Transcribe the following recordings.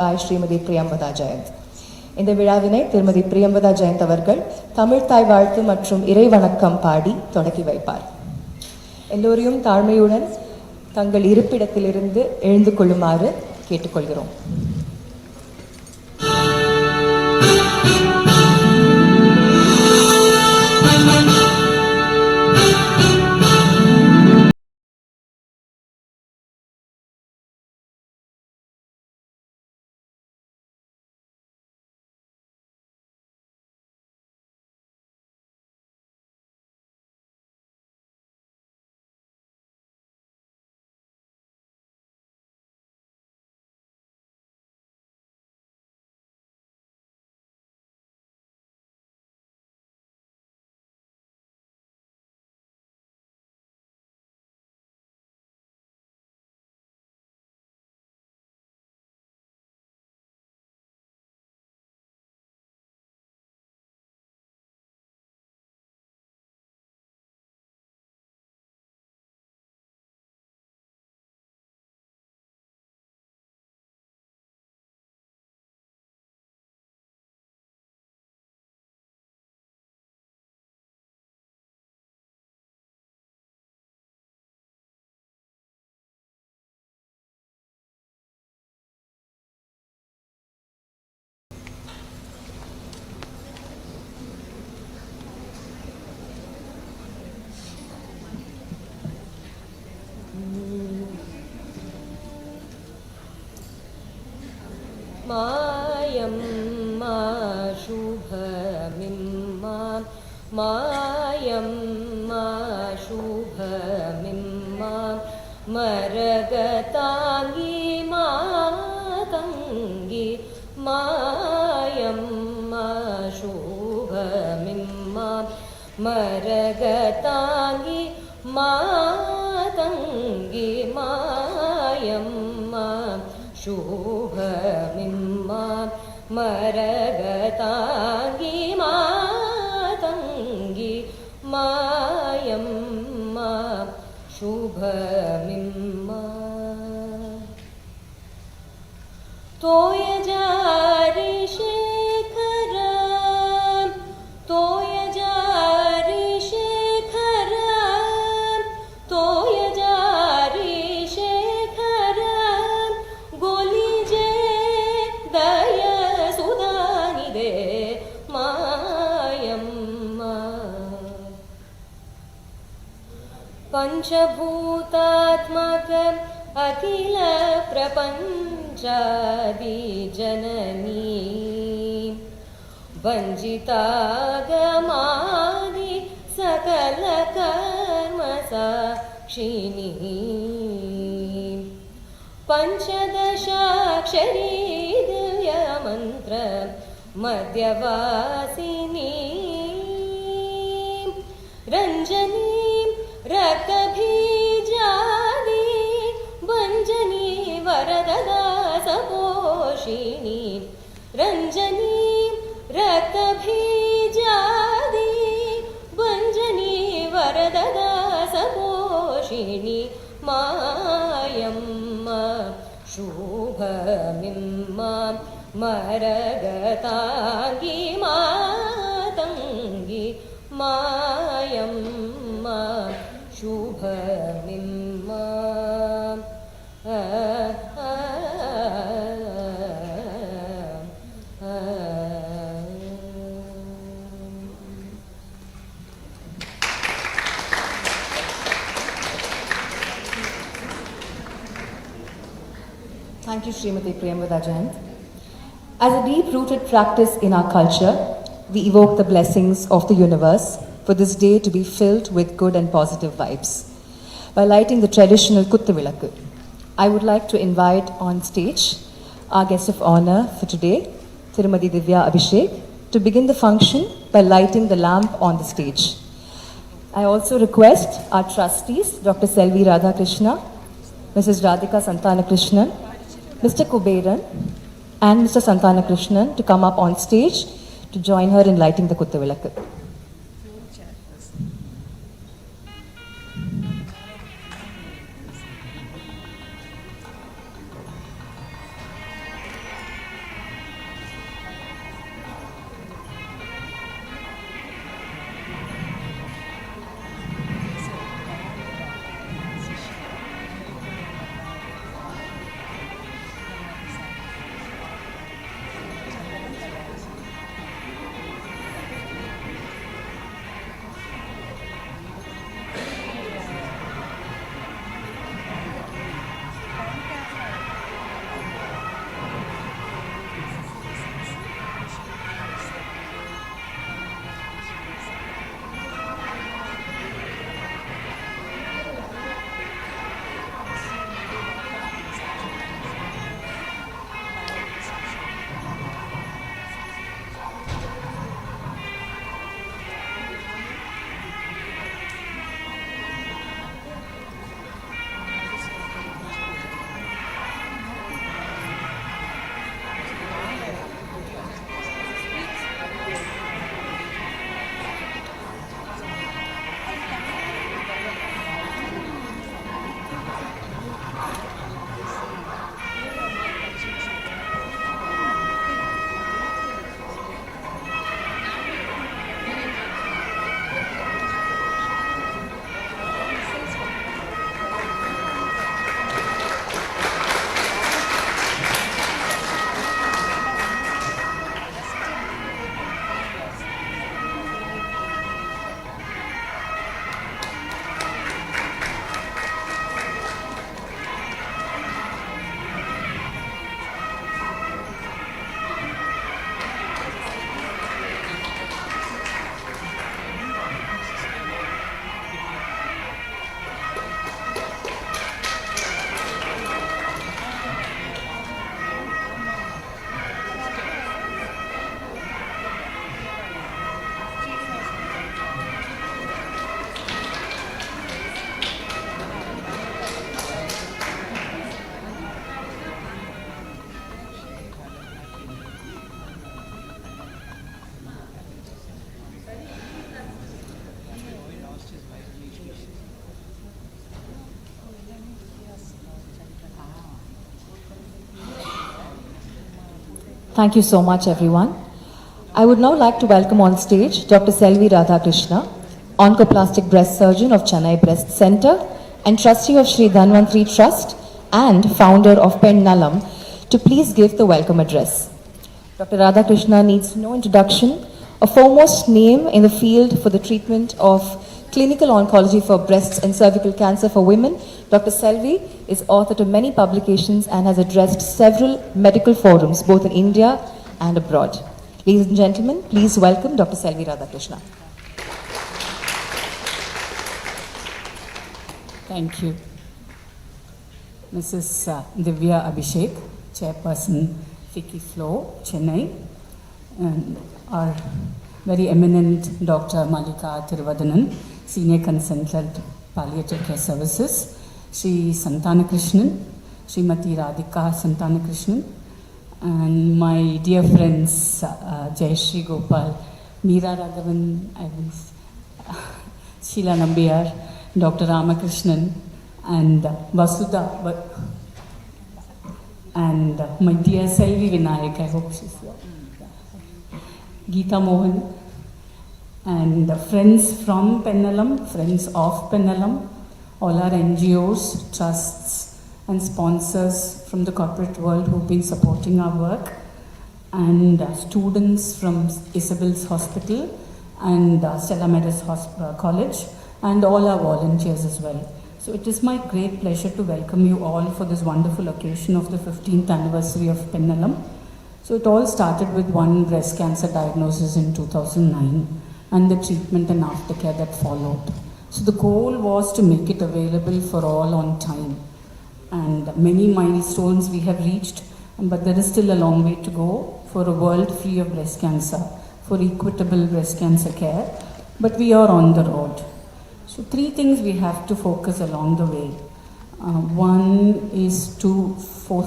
ஸ்ரீமதி பிரியம்பதா ஜெயந்த். இந்த விழாவினை திருமதி பிரியம்பதா ஜெயந்த் அவர்கள் தமிழ் தாய் வாழ்த்து மற்றும் இறைவணக்கம் பாடி தொடக்கி வைப்பார். எல்லோரையும் தாழ்மையுடன் தங்கள் இருப்பிடத்திலிருந்து எழுந்து கொள்ளுமாறு கேட்டுக்கொள்கிறோம். மாயம் மாசுபமிம்மா மாயம் மாசுபமிம்மா மரகதாங்கி மாதங்கி மாயம் மாசுபமிம்மா மரகதாங்கி மாதங்கி மாயம் शुभमिम्मा मरगतांगी मातंगी मायम्मा शुभमिम्मा तोयजारि शेखर तोयजारि शेखर तोयजारि शेखर गोलीजे दय सुदानिदे मायम्मा पंचभूतात्मक अखिल प्रपंचादि जननी वंजितागमादि सकल कर्म साक्षिणी पंचदशाक्षरी दिव्य मंत्र मध्यवासिनी रंजनी रक्तबीजादि भंजनी वरददासपोषिणी रंजनी रक्तबीजादि भंजनी वरददासपोषिणी मायम्मा शुभमिम्मा मरगतांगी Matangi मायम्मा शुभमिम्मा Thank you, Srimati Priyambada Jayant. As a deep-rooted practice in our culture, we evoke the blessings of the universe for this day to be filled with good and positive vibes. By lighting the traditional Kuttuvilakku, I would like to invite on stage our guest of honor for today, Tirumadi Divya Abhishek, to begin the function by lighting the lamp on the stage. I also request our trustees, Dr. Selvi Radhakrishna, Mrs. Radhika Santanakrishnan, Mr. Kuberan and Mr. Santanakrishnan to come up on stage to join her in lighting the Kuttuvilakku. Thank you so much, everyone. I would now like to welcome on stage Dr. Selvi Radhakrishna, oncoplastic breast surgeon of Chennai Breast Center and trustee of Sri Dhanvantri Trust and founder of Penn Nalam, to please give the welcome address. Dr. Radhakrishna needs no introduction, a foremost name in the field for the treatment of clinical oncology for breasts and cervical cancer for women. Dr. Selvi is author to many publications and has addressed several medical forums both in India and abroad. Ladies and gentlemen, please welcome Dr. Selvi Radhakrishna. Thank you. Mrs. Divya Abhishek, Chairperson FICCI Flow, Chennai, and our very eminent Dr. Malika Thiruvadanan, Senior Consultant, Palliative Care Services, Sri Santanakrishnan, Srimati Radhika Santanakrishnan, and my dear friends Jayashree Gopal, Meera Raghavan, Sheila Nambiar, Dr. Ramakrishnan, and Vasudha, and my dear Selvi Vinayak, I hope she's here, Geeta Mohan, and friends from Pennalam, friends of Pennalam, all our NGOs, trusts, and sponsors from the corporate world who've been supporting our work, and students from Isabel's Hospital and Stella Maris College, and all our volunteers as well. So it is my great pleasure to welcome you all for this wonderful occasion of the 15th anniversary of Pennalam. So it all started with one breast cancer diagnosis in 2009 and the treatment and aftercare that followed. So the goal was to make it available for all on time. And many milestones we have reached, but there is still a long way to go for a world free of breast cancer, for equitable breast cancer care, but we are on the road. So three things we have to focus along the way. One is to,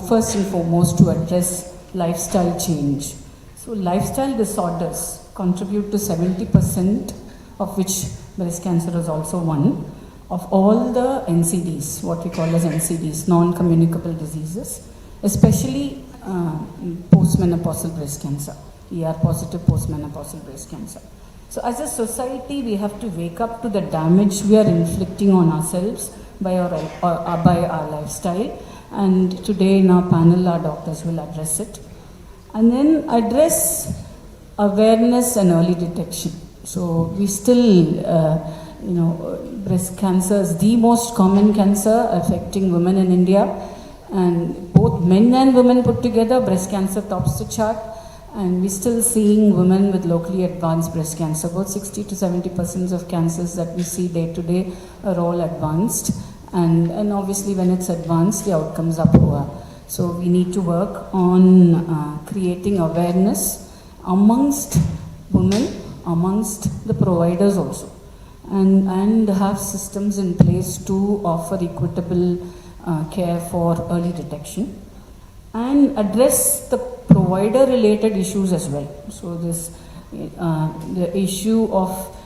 first and foremost, to address lifestyle change. So lifestyle disorders contribute to 70%, of which breast cancer is also one, of all the NCDs, what we call as NCDs, non-communicable diseases, especially postmenopausal breast cancer, ER positive postmenopausal breast cancer. So as a society, we have to wake up to the damage we are inflicting on ourselves by our lifestyle. And today in our panel, our doctors will address it. And then address awareness and early detection. So we still, breast cancer is the most common cancer affecting women in India. And both men and women put together, breast cancer tops the chart. And we're still seeing women with locally advanced breast cancer. About 60 to 70% of cancers that we see day to day are all advanced. And obviously when it's advanced, the outcomes are poor. So we need to work on creating awareness amongst women, amongst the providers also. And have systems in place to offer equitable care for early detection. And address the provider related issues as well. So this the issue of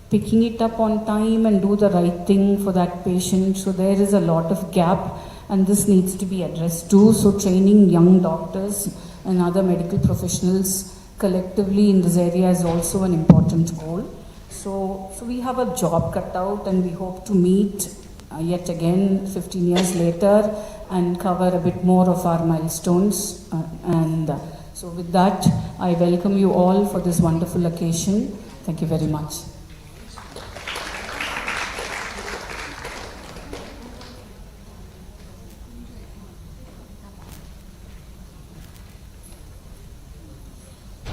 picking it up on time and do the right thing for that patient. So there is a lot of gap and this needs to be addressed too. So training young doctors and other medical professionals collectively in this area is also an important goal. So we have a job cut out and we hope to meet yet again 15 years later and cover a bit more of our milestones. So with that, I welcome you all for this wonderful occasion. Thank you very much.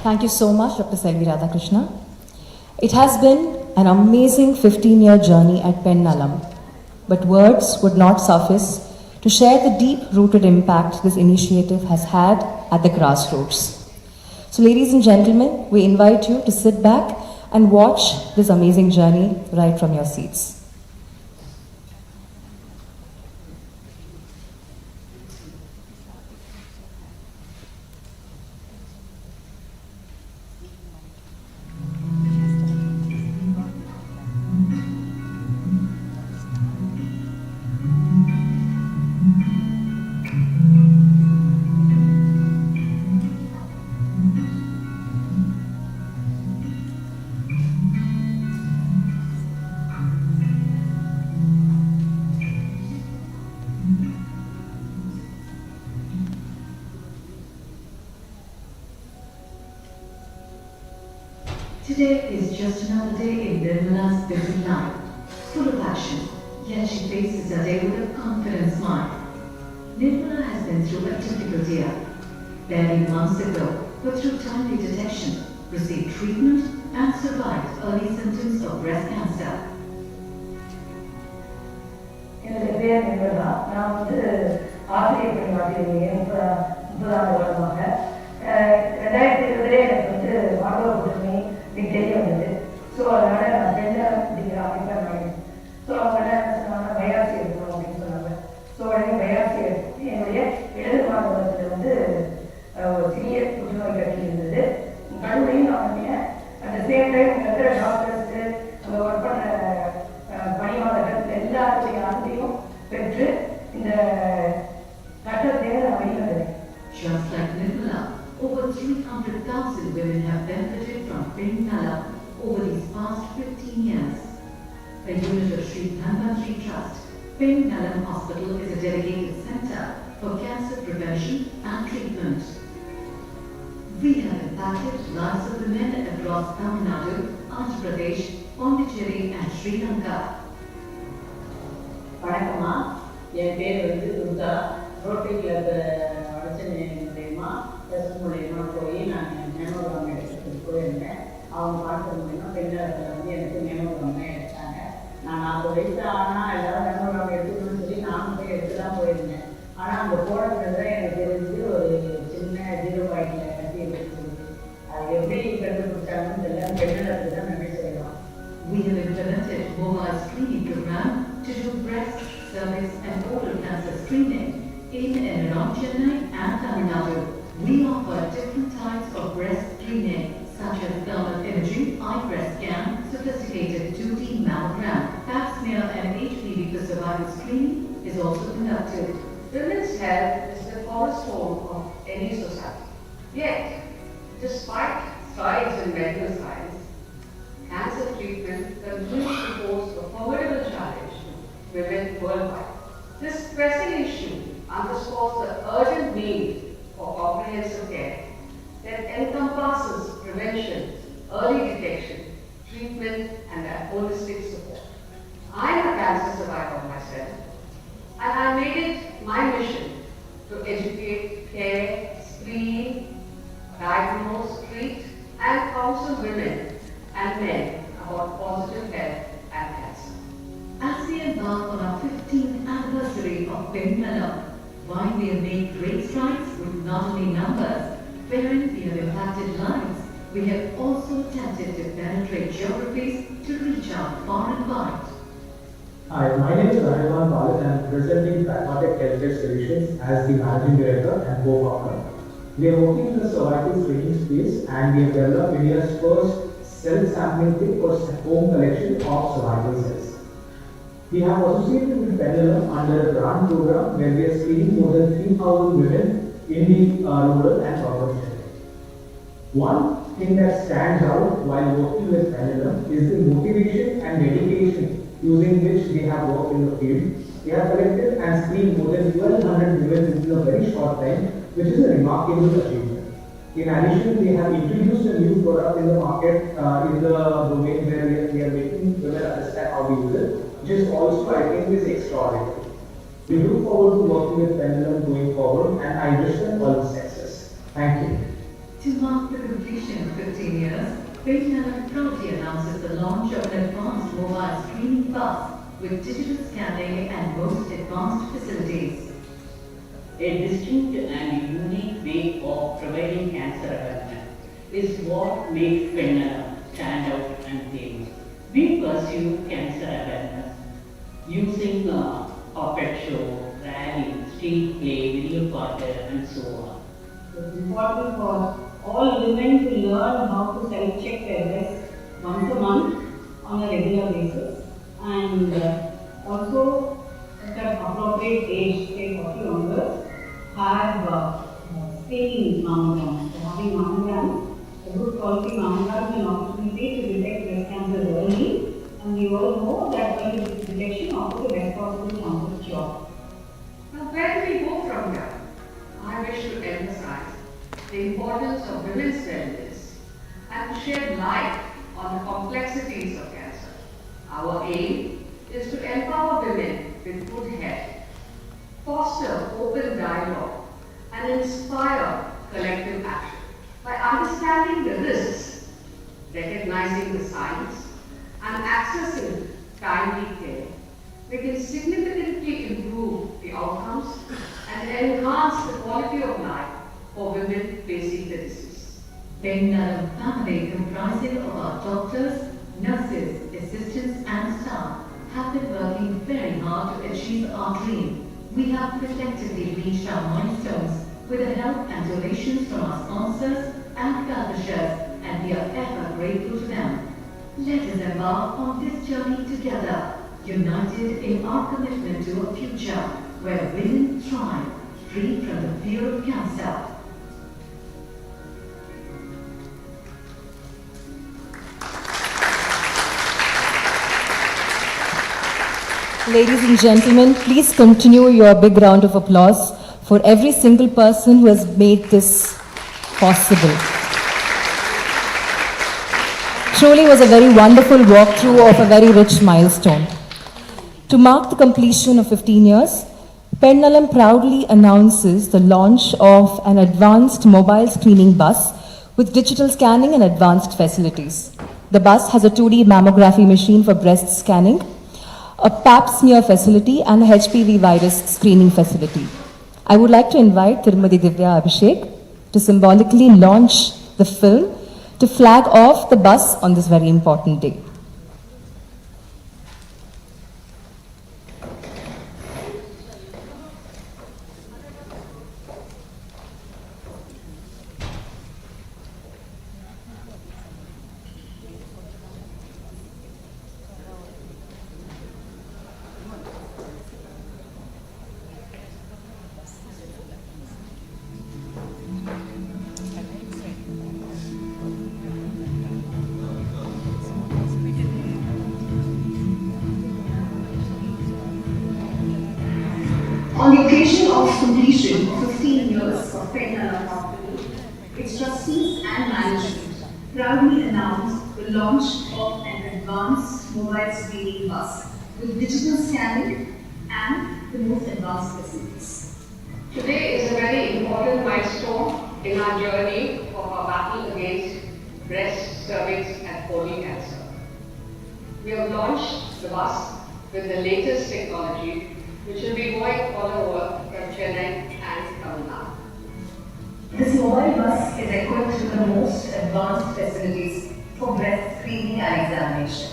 Thank you so much, Dr. Selvi Radhakrishna. It has been an amazing 15-year journey at Penn Nalam, but words would not suffice to share the deep-rooted impact this initiative has had at the grassroots. So ladies and gentlemen, we invite you to sit back and watch this amazing journey right from your seats. Today is just another day in Dinamala's busy life, full of action, yet she faces her day with a confident smile. Dinamala has been through a difficult year. Barely months ago, but through timely detection, received treatment and survived early symptoms of breast cancer. என்னுடைய பேர் நிர்மலா. நான் ஆசிரியர் பணியாற்றியிருந்தேன் 30 ஆண்டு காலமாக. 2020 எனக்கு மாணவர் பிரச்சனை எனக்கு தெரிய வந்தது. ஸோ அதனால் நான் பெண்ணாலம் அப்படிங்கிற அமைப்பை நான் அவங்க என்ன சொன்னாங்க, பயாசி எடுக்கணும் அப்படின்னு சொன்னாங்க. ஸோ உடனே பயாசி எடுத்து என்னுடைய இடது மாணவத்தில் ஒரு சிறிய புற்றுநோய் கட்டி இருந்தது. கல்லூரியும் நான் பண்ணேன். அட் த சேம் டைம் இருக்கிற டாக்டர்ஸு அங்கே ஒர்க் பண்ண பணியாளர்கள் எல்லாருடைய அன்பையும் பெற்று இந்த கட்டத்தை நான் வெளிவந்தேன். Just like Dinamala, over 300,000 women have benefited from Penn Nalam over these past 15 years. A unit of Sri Dinamalar Trust, Penn Nalam Hospital is a dedicated center for cancer prevention and treatment. We have impacted lives of women across Tamil Nadu, Andhra Pradesh, Pondicherry and Sri Lanka. வணக்கம்மா, என் பேர் Durga. Rotary club Vada Chennai மூலயமா trust மூலயமா போய் நான் mammogram எடுத்துகிட்டு போயிருந்தேன். அவங்க பார்த்த மூலயமா பெண்கள் எனக்கு மேமோகிராம் எடுத்தாங்க. நான் 40 வயசு ஆனால் எல்லாரும் மேமோகிராம் எடுத்துக்கணும்னு சொல்லி நானும் போய் எடுத்து தான் போயிருந்தேன். ஆனால் அங்கே போனது தான் எனக்கு தெரிஞ்சு ஒரு சின்ன 0.ல கட்டி எடுத்துருக்கு. அது எப்படி கண்டுபிடிச்சாங்கன்னு தெரியல. பெண்களுக்கு தான் நன்றி சொல்லலாம். We have implemented mobile screening program to do breast, cervix and oral cancer screening in and around Chennai and Tamil Nadu. We offer different types of breast screening such as thermal imaging, eye breast scan, sophisticated 2D mammogram, pap smear and HPV for survival screening is also conducted. Women's health is the cornerstone of any society. Yet, despite strides in medical science, cancer treatment continues to pose a formidable challenge to women worldwide. This pressing issue underscores the urgent need for comprehensive care that encompasses prevention, early detection, treatment, and holistic support. I am a cancer survivor myself, and I made it my mission to educate, care, screen, diagnose, treat, and counsel women and men about positive health and cancer. As we embark on our 15th anniversary of Penn Nalam, while we have made great strides with not only numbers, wherein we have impacted lives, we have also attempted to penetrate geographies to reach out far and wide. Hi, my name is Dinamalar Balan and I am presenting Pragmatic Healthcare Solutions as the Managing Director and co-founder. We are working in the cervical screening space and we have developed India's first self-sampling kit for home collection of cervical cells. We have associated with Pennalam under a grant program where we are screening more than 3,000 women in the rural and urban areas. One thing that stands out while working with Pennalam is the motivation and dedication using which we have worked in the field. We have collected and screened more than 1,200 women within a very short time, which is a remarkable achievement. In addition, we have introduced a new product in the market in the domain where we are making women understand how to use it, which is also, I think, is extraordinary. We look forward to working with Pennalam going forward, and I wish them all the success. Thank you. To mark the completion of 15 years, Penn Nalam proudly announces the launch of an advanced mobile screening bus with digital scanning and most advanced facilities. A distinct and unique way of providing cancer awareness is what makes Pennalam stand out and famous. We pursue cancer awareness using puppet show, rally, street play, video quarter, and so on. It's important for all women to learn how to self-check their breast once a month on a regular basis, and also at an appropriate age, say 40 onwards, have screening mammograms. So having mammograms, a good quality mammogram is an opportunity to detect breast cancer early, and we all know that early detection offers the best possible chance of cure. Now, where do we go from here? I wish to emphasize the importance of women's wellness and to shed light on the complexities of cancer. Our aim is to empower women with good health, foster open dialogue, and inspire collective action. By understanding the risks, recognizing the science, and accessing timely care, we can significantly improve the outcomes and enhance the quality of life for women facing the disease. Penn Nalam family, comprising of our doctors, nurses, assistants and staff, have been working very hard to achieve our dream. We have collectively reached our milestones with the help and donations from our sponsors and well-wishers, and we are ever grateful to them. Let us embark on this journey together, united in our commitment to a future where women thrive, free from the fear of cancer. Ladies and gentlemen, please continue your big round of applause for every single person who has made this possible. Truly was a very wonderful walkthrough of a very rich milestone. To mark the completion of 15 years, Penn Nalam proudly announces the launch of an advanced mobile screening bus with digital scanning and advanced facilities. The bus has a 2D mammography machine for breast scanning, a pap smear facility and a HPV virus screening facility. I would like to invite Tirumati Divya Abhishek to symbolically launch the film to flag off the bus on this very important day. On the occasion of completion of 15 years of Penn Nalam Hospital, its trustees and management proudly announced the launch of an advanced mobile screening bus with digital scanning and the most advanced facilities. Today is a very important milestone in our journey of our battle against breast, cervix and colon cancer. We have launched the bus with the latest technology, which will be going all over from Chennai and Tamil Nadu. This mobile bus is equipped with the most advanced facilities for breast screening and examination.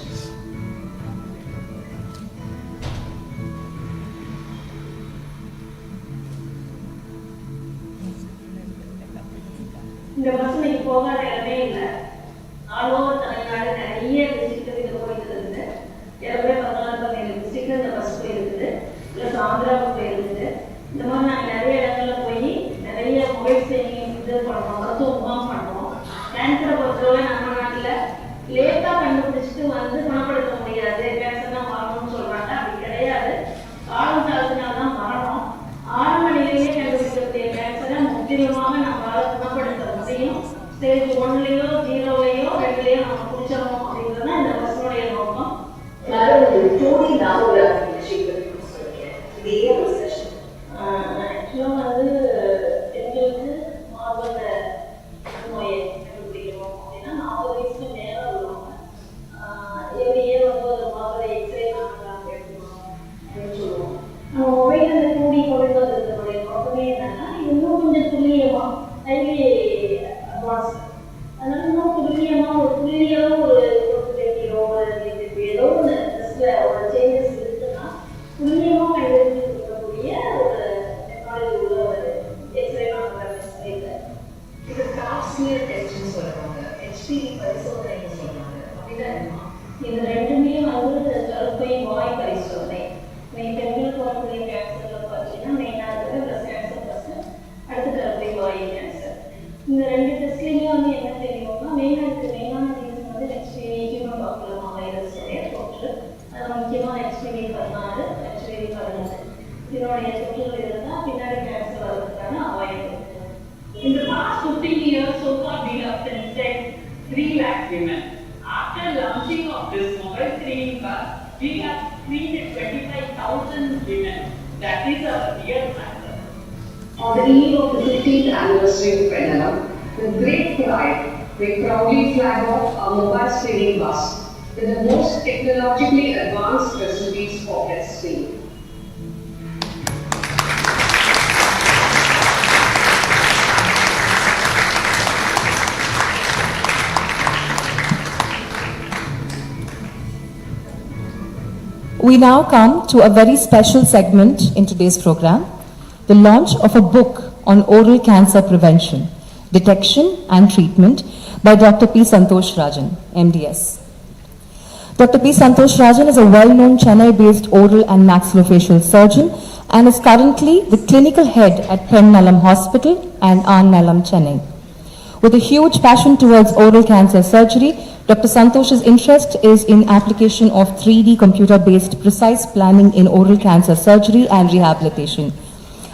இந்த bus இன்னைக்கு போகாத இடமே இல்லை. All over Tamil Nadu நிறைய district இது போயிட்டு இருக்குது. ஏற்கனவே 14-17 டிஸ்ட்ரிக்ட் இந்த பஸ் போயிருக்குது. ப்ளஸ் ஆந்திராவுக்கு போயிருக்குது. இந்த மாதிரி நாங்கள் நிறைய இடங்களில் போய் நிறைய மொபைல் ஸ்கிரீனிங் இது பண்ணுறோம், மருத்துவ முகாம் பண்ணுறோம். கேன்சரை பொறுத்தவரை நம்ம நாட்டில் லேட்டாக கண்டுபிடிச்சிட்டு வந்து குணப்படுத்த முடியாது, கேன்சர் தான் மரணம்னு சொல்கிறாங்க. அப்படி கிடையாது. காலம் தாழ்த்தினால்தான் மரணம். ஆரம்ப நிலையிலே கண்டுபிடிக்கக்கூடிய கேன்சரை முற்றிலுமாக நம்மளால் குணப்படுத்த முடியும். ஸ்டேஜ் 1லயோ 0லயோ 2லயோ நம்ம பிடிச்சிடணும் அப்படிங்கிறது தான் இந்த பஸ்ஸுடைய நோக்கம். ஆக்சுவலாக வந்து பெண்களுக்கு மார்பக நோயை கண்டுபிடிக்கணும் அப்படின்னா 40 வயசுக்கு மேலே உள்ளவங்க எவ்ரி இயர் வந்து ஒரு மார்பக எக்ஸ்ரே நாங்கள் எடுக்கணும் அப்படின்னு சொல்லுவோம். நம்ம மொபைல் அந்த 2D கொண்டு வந்ததுடைய நோக்கமே என்னன்னா இன்னும் கொஞ்சம் துல்லியமாக ஹைலி அட்வான்ஸ், அதனால இன்னும் துல்லியமாக ஒரு துல்லியாக ஒரு தெரியும் ஏதோ ஒன்று ட்ரெஸ்ஸில் ஒரு சேஞ்சஸ் இருக்குன்னா துல்லியமாக கண்டுபிடிச்சு கொடுக்கக்கூடிய ஒரு டெக்னாலஜி உள்ள ஒரு எக்ஸ்ரே நாங்கள் இல்லை. இது காஸ்ட்லியர் டெஸ்ட்னு சொல்லுவாங்க, HPV பரிசோதனைன்னு சொல்லுவாங்க. அப்படின்னா இது ரெண்டுமே வந்து கருப்பை வாய் பரிசோதனை. பெண்களுக்கு வரக்கூடிய கேன்சரில் பார்த்தீங்கன்னா மெயினாக இருக்கிற பிரஸ்ட் கேன்சர் ஃபஸ்ட்டு, அடுத்து கருப்பை வாய் கேன்சர். இந்த ரெண்டு டெஸ்ட்லேயுமே வந்து என்ன தெரியும்னா மெயினான ரீசன் வந்து HPV ஹியூமன் பாப்புலமா வைரஸுடைய தொற்று. அதில் முக்கியமாக HPV 14, HPV 11 இதனுடைய தொற்றுகள் இருந்தால் பின்னாடி கேன்சர் வர்றதுக்கான அபாயம். In the past 15 years, so far we have tested 3 lakh women. After On the eve of the 15th anniversary of Pennalam, with great pride, we proudly flag off our mobile screening bus with the most technologically advanced facilities for PET screening. We now come to a very special segment in today's program, the launch of a book on oral cancer prevention, detection and treatment by Dr. P. Santosh Rajan, MDS. Dr. P. Santosh Rajan is a well-known Chennai-based oral and maxillofacial surgeon and is currently the clinical head at Penn Nalam Hospital and Nalam, Chennai. With a huge passion towards oral cancer surgery, Dr. Santosh's interest is in application of 3D computer-based precise planning in oral cancer surgery and rehabilitation.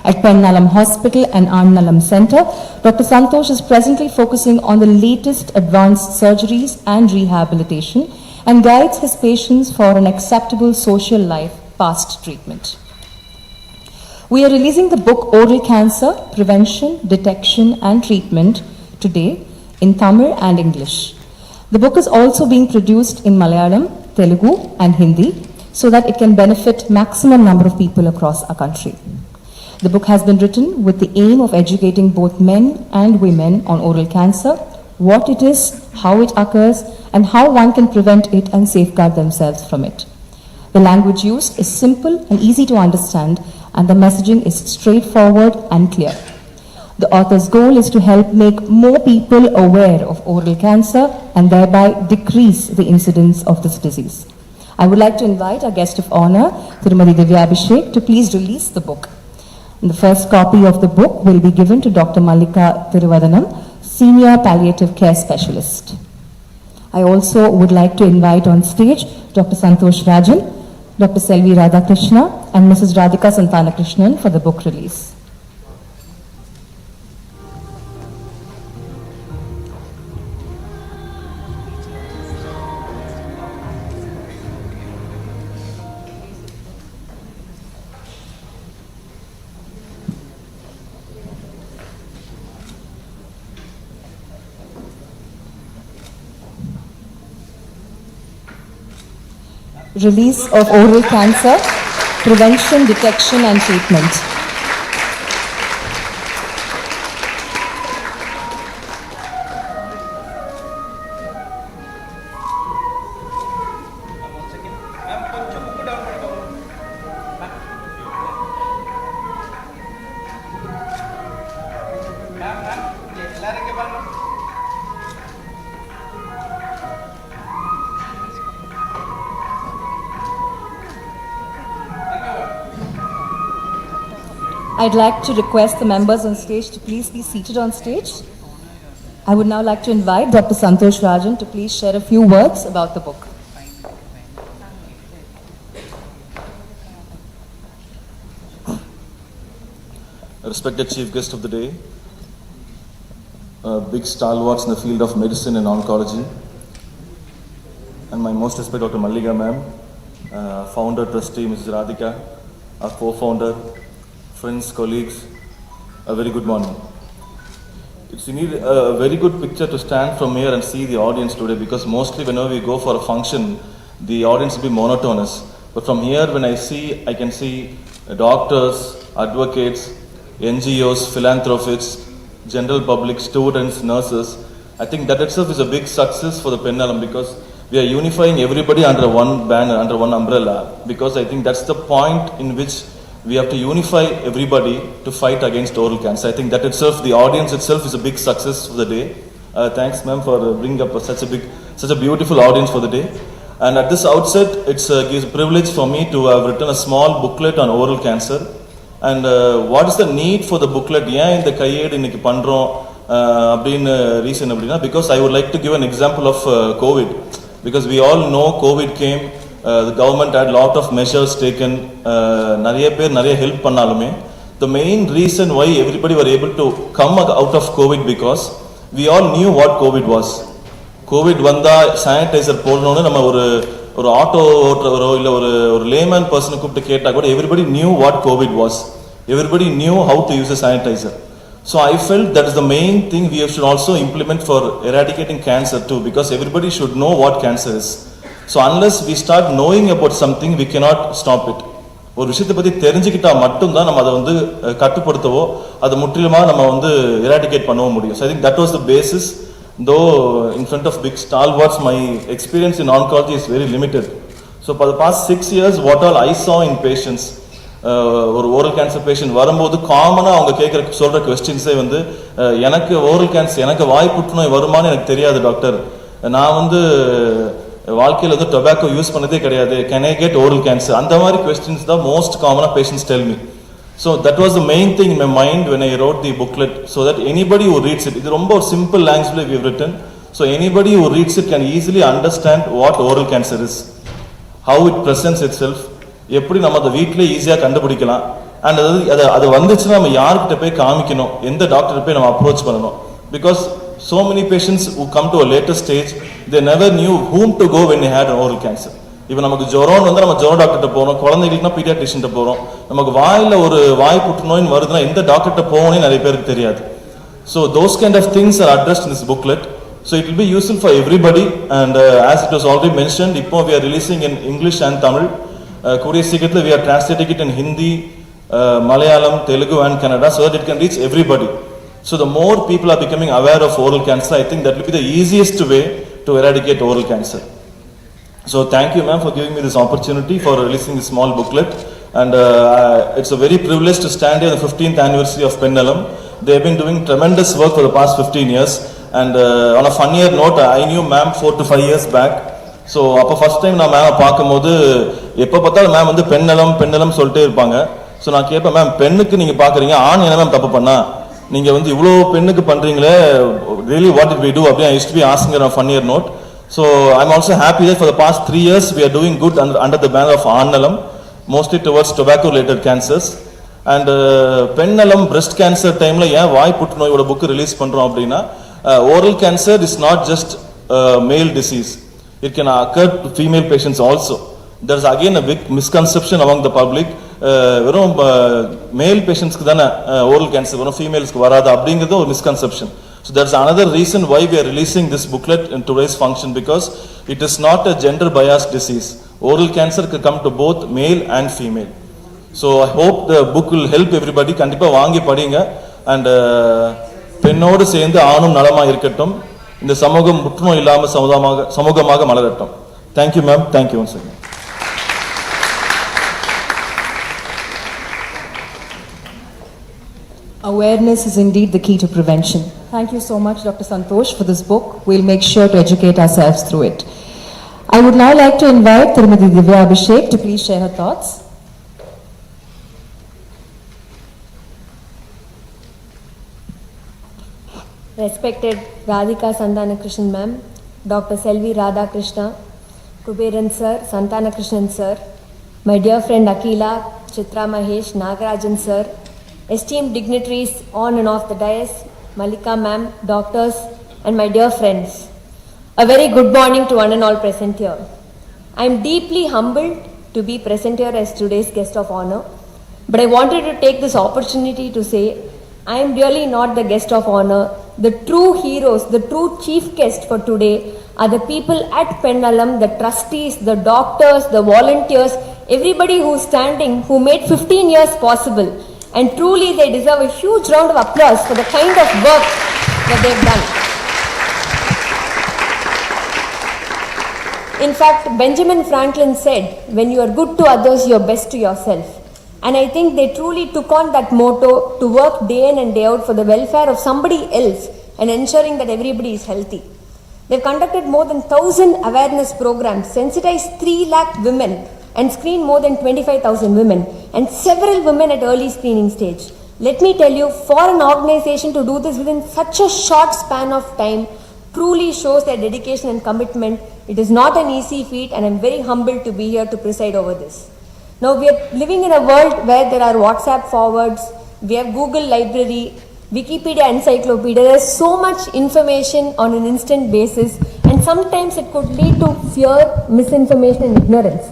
At Penn Nalam Hospital and Nalam Center, Dr. Santosh is presently focusing on the latest advanced surgeries and rehabilitation and guides his patients for an acceptable social life past treatment. We are releasing the book Oral Cancer, Prevention, Detection and Treatment today in Tamil and English. The book is also being produced in Malayalam, Telugu and Hindi so that it can benefit maximum number of people across our country. The book has been written with the aim of educating both men and women on oral cancer, what it is, how it occurs, and how one can prevent it and safeguard themselves from it. The language used is simple and easy to understand, and the messaging is straightforward and clear. The author's goal is to help make more people aware of oral cancer and thereby decrease the incidence of this disease. I would like to invite our guest of honor, Tirumadi Divya Abhishek, to please release the book. And the first copy of the book will be given to Dr. Mallika Thiruvadanam, Senior Palliative Care Specialist. I also would like to invite on stage Dr. Santosh Rajan, Dr. Selvi Radhakrishna and Mrs. Radhika Santanakrishnan for the book release. Release of oral cancer, prevention, detection and treatment. I'd like to request the members on stage to please be seated on stage. I would now like to invite Dr. Santosh Rajan to please share a few words about the book. Respected Chief Guest of the Day, big stalwarts in the field of medicine and oncology, and my most respected Dr. Mallika ma'am, founder, trustee, Mrs. Radhika, our co-founder, friends, colleagues, a very good morning. You need a very good picture to stand from here and see the audience today, because mostly whenever we go for a function, the audience will be monotonous. But from here, when I can see doctors, advocates, NGOs, philanthropists, general public, students, nurses. I think that itself is a big success for the Pennalam, because we are unifying everybody under one banner, under one umbrella, because I think that's the point in which we have to unify everybody to fight against oral cancer. I think that itself, the audience itself is a big success for the day. Thanks ma'am for bringing up such a beautiful audience for the day. And at this outset, it gives a privilege for me to have written a small booklet on oral cancer. And what is the need for the booklet? Because I would like to give an example of COVID. Because we all know COVID came, the government had a lot of measures taken, nariya help pannalume. The main reason why everybody were able to come out of COVID, because we all knew what COVID was. COVID vanda sanitizer போடணும்னு நம்ம ஒரு auto ஓட்டுறவரோ இல்ல ஒரு layman பர்சனை கூப்பிட்டு கேட்டா கூட everybody knew what COVID was. Everybody knew how to use a sanitizer. So I felt that is the main thing we should also implement for eradicating cancer too, because everybody should know what cancer is. So unless we start knowing about something, we cannot stop it. ஒரு விஷயத்தை பற்றி தெரிஞ்சுக்கிட்டா மட்டும்தான் நம்ம அதை வந்து கட்டுப்படுத்தவோ அதை முற்றிலுமாக நம்ம வந்து எராடிகேட் பண்ணவும் முடியும். So I think that was the basis. Though in front of big stalwarts, my experience in oncology is very limited. So for the past 6 years, what all I saw in patients, ஒரு oral cancer patient வரும்போது காமனாக அவங்க சொல்கிற கொஸ்டின்ஸே வந்து எனக்கு oral cancer, எனக்கு வாய் புற்றுநோய் வருமானு எனக்கு தெரியாது டாக்டர், நான் வந்து வாழ்க்கையில் வந்து டொபாக்கோ யூஸ் பண்ணதே கிடையாது, can I get oral cancer, அந்த மாதிரி கொஸ்டின்ஸ் தான் மோஸ்ட் காமனாக patients tell me. So that was the main thing in my mind when I wrote the booklet, so that anybody who reads it, இது ரொம்ப ஒரு simple language we have written, so anybody who reads it can easily understand what oral cancer is, how it presents itself, எப்படி நம்ம அதை வீட்டிலே ஈஸியாக கண்டுபிடிக்கலாம், and அது வந்துச்சுன்னா நம்ம யார்கிட்ட போய் காமிக்கணும், எந்த டாக்டர் போய் நம்ம அப்ரோச் பண்ணணும். Because so many patients who come to a later stage, they never knew whom to go when they had an oral cancer. இப்போ நமக்கு ஜுரம் வந்து நம்ம ஜுரம் டாக்டர்கிட்ட போகிறோம், குழந்தைகளுக்குனா பீடியாட்ரிஷியன்ட்ட போகிறோம், நமக்கு வாயில் ஒரு வாய் புற்றுநோயின்னு வருதுன்னா எந்த டாக்டர்கிட்ட போகணும்னு நிறைய பேருக்கு தெரியாது. So those kind of things are addressed in this booklet. So it will be useful for everybody, and as it was already mentioned, இப்போ we are releasing in English and Tamil. கூடிய சீக்கிரத்தில் we are translating it in Hindi, Malayalam, Telugu and Kannada, so that it can reach everybody. So the more people are becoming aware of oral cancer, I think that will be the easiest way to eradicate oral cancer. So thank you ma'am for giving me this opportunity for releasing this small booklet, and it's a very privilege to stand here on the 15th anniversary of Penn Nalam. They have been doing tremendous work for the past 15 years, and on a funnier note, I knew ma'am 4 to 5 years back. So அப்போ first time நான் மேமை பார்க்கும்போது எப்போ பார்த்தாலும் ma'am வந்து பெண்ணலம் சொல்லிட்டே இருப்பாங்க. So நான் கேட்பேன், மேம் பெண்ணுக்கு நீங்கள் பார்க்குறீங்க, ஆண் என்ன மேம் தப்பு பண்ணா, நீங்கள் வந்து இவ்வளோ பெண்ணுக்கு பண்ணுறீங்களே, really what did we do அப்படின்னு I used to be asking on funnier note. So I am also happy that for the past 3 years we are doing good under the banner of Nalam, mostly towards tobacco related cancers. And Pennalam breast cancer டைமில் ஏன் வாய் புற்றுநோயோட book release பண்ணுறோம் அப்படின்னா, oral cancer is not just male disease. It can occur to female patients also. There is again a big misconception among the public. வெறும் மேல் பேஷண்ட்ஸ்க்கு தானே oral cancer வரும், ஃபீமேல்ஸ்க்கு வராது அப்படிங்கிறது ஒரு misconception. So that's another reason why we are releasing this booklet in today's function, because it is not a gender biased disease. Oral cancer can come to both male and female. So I hope the book will help everybody. கண்டிப்பா வாங்கி படிங்க, and பெண்ணோடு சேர்ந்து ஆணும் நலமா இருக்கட்டும், இந்த சமூகம் புற்றுநோய் இல்லாமல் சமூகமாக மலரட்டும். Thank you ma'am, thank you once again. Awareness is indeed the key to prevention. Thank you so much, Dr. Santosh, for this book. We'll make sure to educate ourselves through it. I would now like to invite Tirumati Divya Abhishek to please share her thoughts. Respected Radhika Santana Krishnan ma'am, Dr. Selvi Radha Krishna, Kuberan sir, Santana Krishnan sir, my dear friend Akila, Chitra Mahesh, Nagarajan sir, esteemed dignitaries on and off the dais, Malika ma'am, doctors and my dear friends. A very good morning to one and all present here. I am deeply humbled to be present here as today's guest of honor, but I wanted to take this opportunity to say I am really not the guest of honor. The true heroes, the true chief guest for today are the people at Pennalam, the trustees, the doctors, the volunteers, everybody who is standing, who made 15 years possible, and truly they deserve a huge round of applause for the kind of work that they have done. In fact, Benjamin Franklin said, when you are good to others, you are best to yourself. And I think they truly took on that motto to work day in and day out for the welfare of somebody else and ensuring that everybody is healthy. They've conducted more than 1,000 awareness programs, sensitized 3 lakh women and screened more than 25,000 women and several women at early screening stage. Let me tell you, for an organization to do this within such a short span of time truly shows their dedication and commitment. It is not an easy feat, and I'm very humbled to be here to preside over this. Now we are living in a world where there are WhatsApp forwards, we have Google Library, Wikipedia Encyclopedia. There is so much information on an instant basis, and sometimes it could lead to fear, misinformation and ignorance.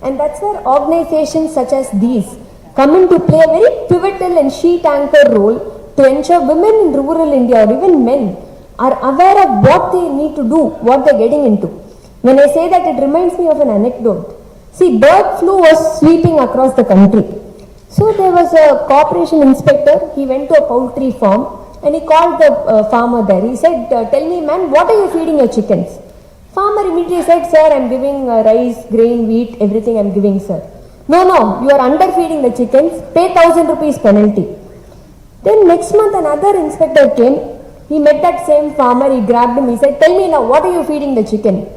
And that's where organizations such as these come in to play a very pivotal and sheet anchor role to ensure women in rural India or even men are aware of what they need to do, what they're getting into. When I say that, it reminds me of an anecdote. See, bird flu was sweeping across the country. So there was a corporation inspector, he went to a poultry farm and he called the farmer there. He said, tell me man, what are you feeding your chickens? Farmer immediately said, sir, I'm giving rice, grain, wheat, everything I'm giving, sir. No, you are underfeeding the chickens, pay 1,000 rupees penalty. Then next month another inspector came, he met that same farmer, he grabbed him, he said, tell me now, what are you feeding the chicken?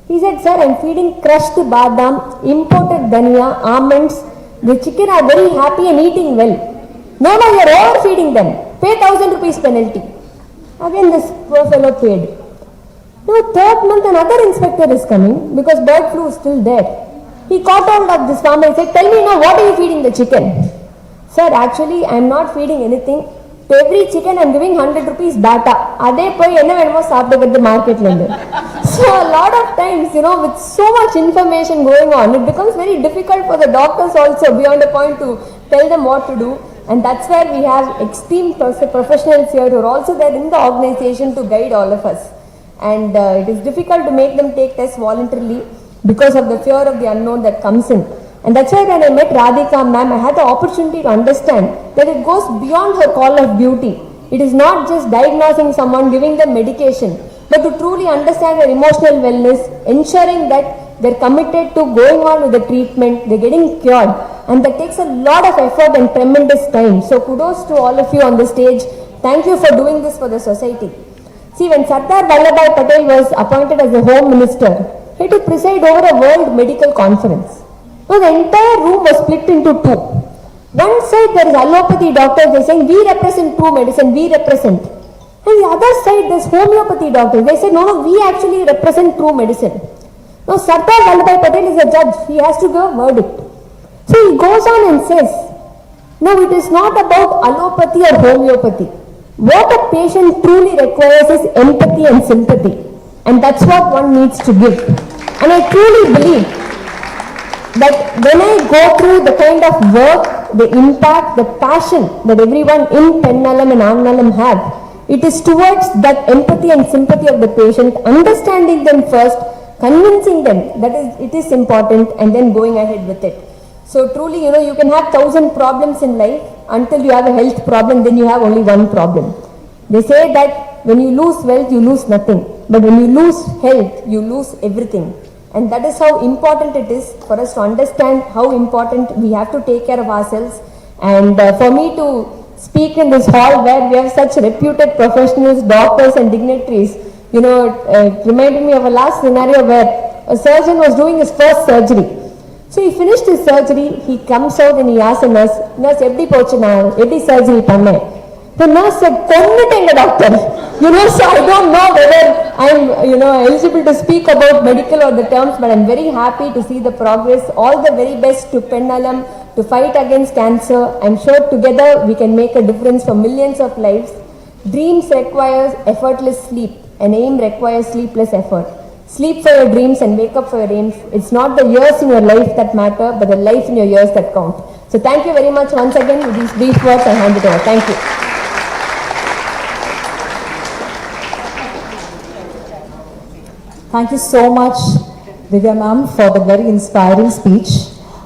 He said, sir, I'm feeding crushed badam, imported dhania, almonds. The chicken are very happy and eating well. No, you are overfeeding them. Pay 1,000 rupees penalty. Again this poor fellow paid. Now third month another inspector is coming because bird flu is still there. He caught hold of this farmer and said, tell me now, what are you feeding the chicken? Sir, actually I am not feeding anything. To every chicken I am giving 100 rupees bata. Ade poi enna venumo saapidukku the market lende. So a lot of times, with so much information going on, it becomes very difficult for the doctors also beyond a point to tell them what to do. And that's where we have esteemed professionals here who are also there in the organization to guide all of us. And it is difficult to make them take tests voluntarily because of the fear of the unknown that comes in. And that's why when I met Radhika ma'am, I had the opportunity to understand that it goes beyond her call of duty. It is not just diagnosing someone, giving them medication, but to truly understand their emotional wellness, ensuring that they're committed to going on with the treatment, they're getting cured, and that takes a lot of effort and tremendous time. So kudos to all of you on the stage. Thank you for doing this for the society. See, when Sardar Vallabhbhai Patel was appointed as the Home Minister, he had to preside over a World Medical Conference. So the entire room was split into two. One side there is allopathy doctors, they're saying we represent true medicine, we represent. And the other side there's homeopathy doctors, they say no, we actually represent true medicine. Now Sardar Vallabhbhai Patel is a judge, he has to give a verdict. So he goes on and says, no, it is not about allopathy or homeopathy. What a patient truly requires is empathy and sympathy. And that's what one needs to give. And I truly believe that when I go through the kind of work, the impact, the passion that everyone in Pennalam and Annalam have, it is towards that empathy and sympathy of the patient, understanding them first, convincing them that it is important, and then going ahead with it. So truly, you can have 1,000 problems in life until you have a health problem, then you have only one problem. They say that when you lose wealth, you lose nothing. But when you lose health, you lose everything. And that is how important it is for us to understand how important we have to take care of ourselves. And for me to speak in this hall where we have such reputed professionals, doctors and dignitaries, it reminded me of a last scenario where a surgeon was doing his first surgery. So he finished his surgery, he comes out and he asks a nurse, eppadi pochu na, eppadi surgery panne? The nurse said, konnutenga doctor. So I don't know whether I'm, eligible to speak about medical or the terms, but I'm very happy to see the progress. All the very best to Pennalam to fight against cancer. I'm sure together we can make a difference for millions of lives. Dreams requires effortless sleep, and aim requires sleepless effort. Sleep for your dreams and wake up for your aims. It's not the years in your life that matter, but the life in your years that count. So thank you very much once again with these brief words. I hand it over. Thank you. Thank you so much, Divya ma'am, for the very inspiring speech.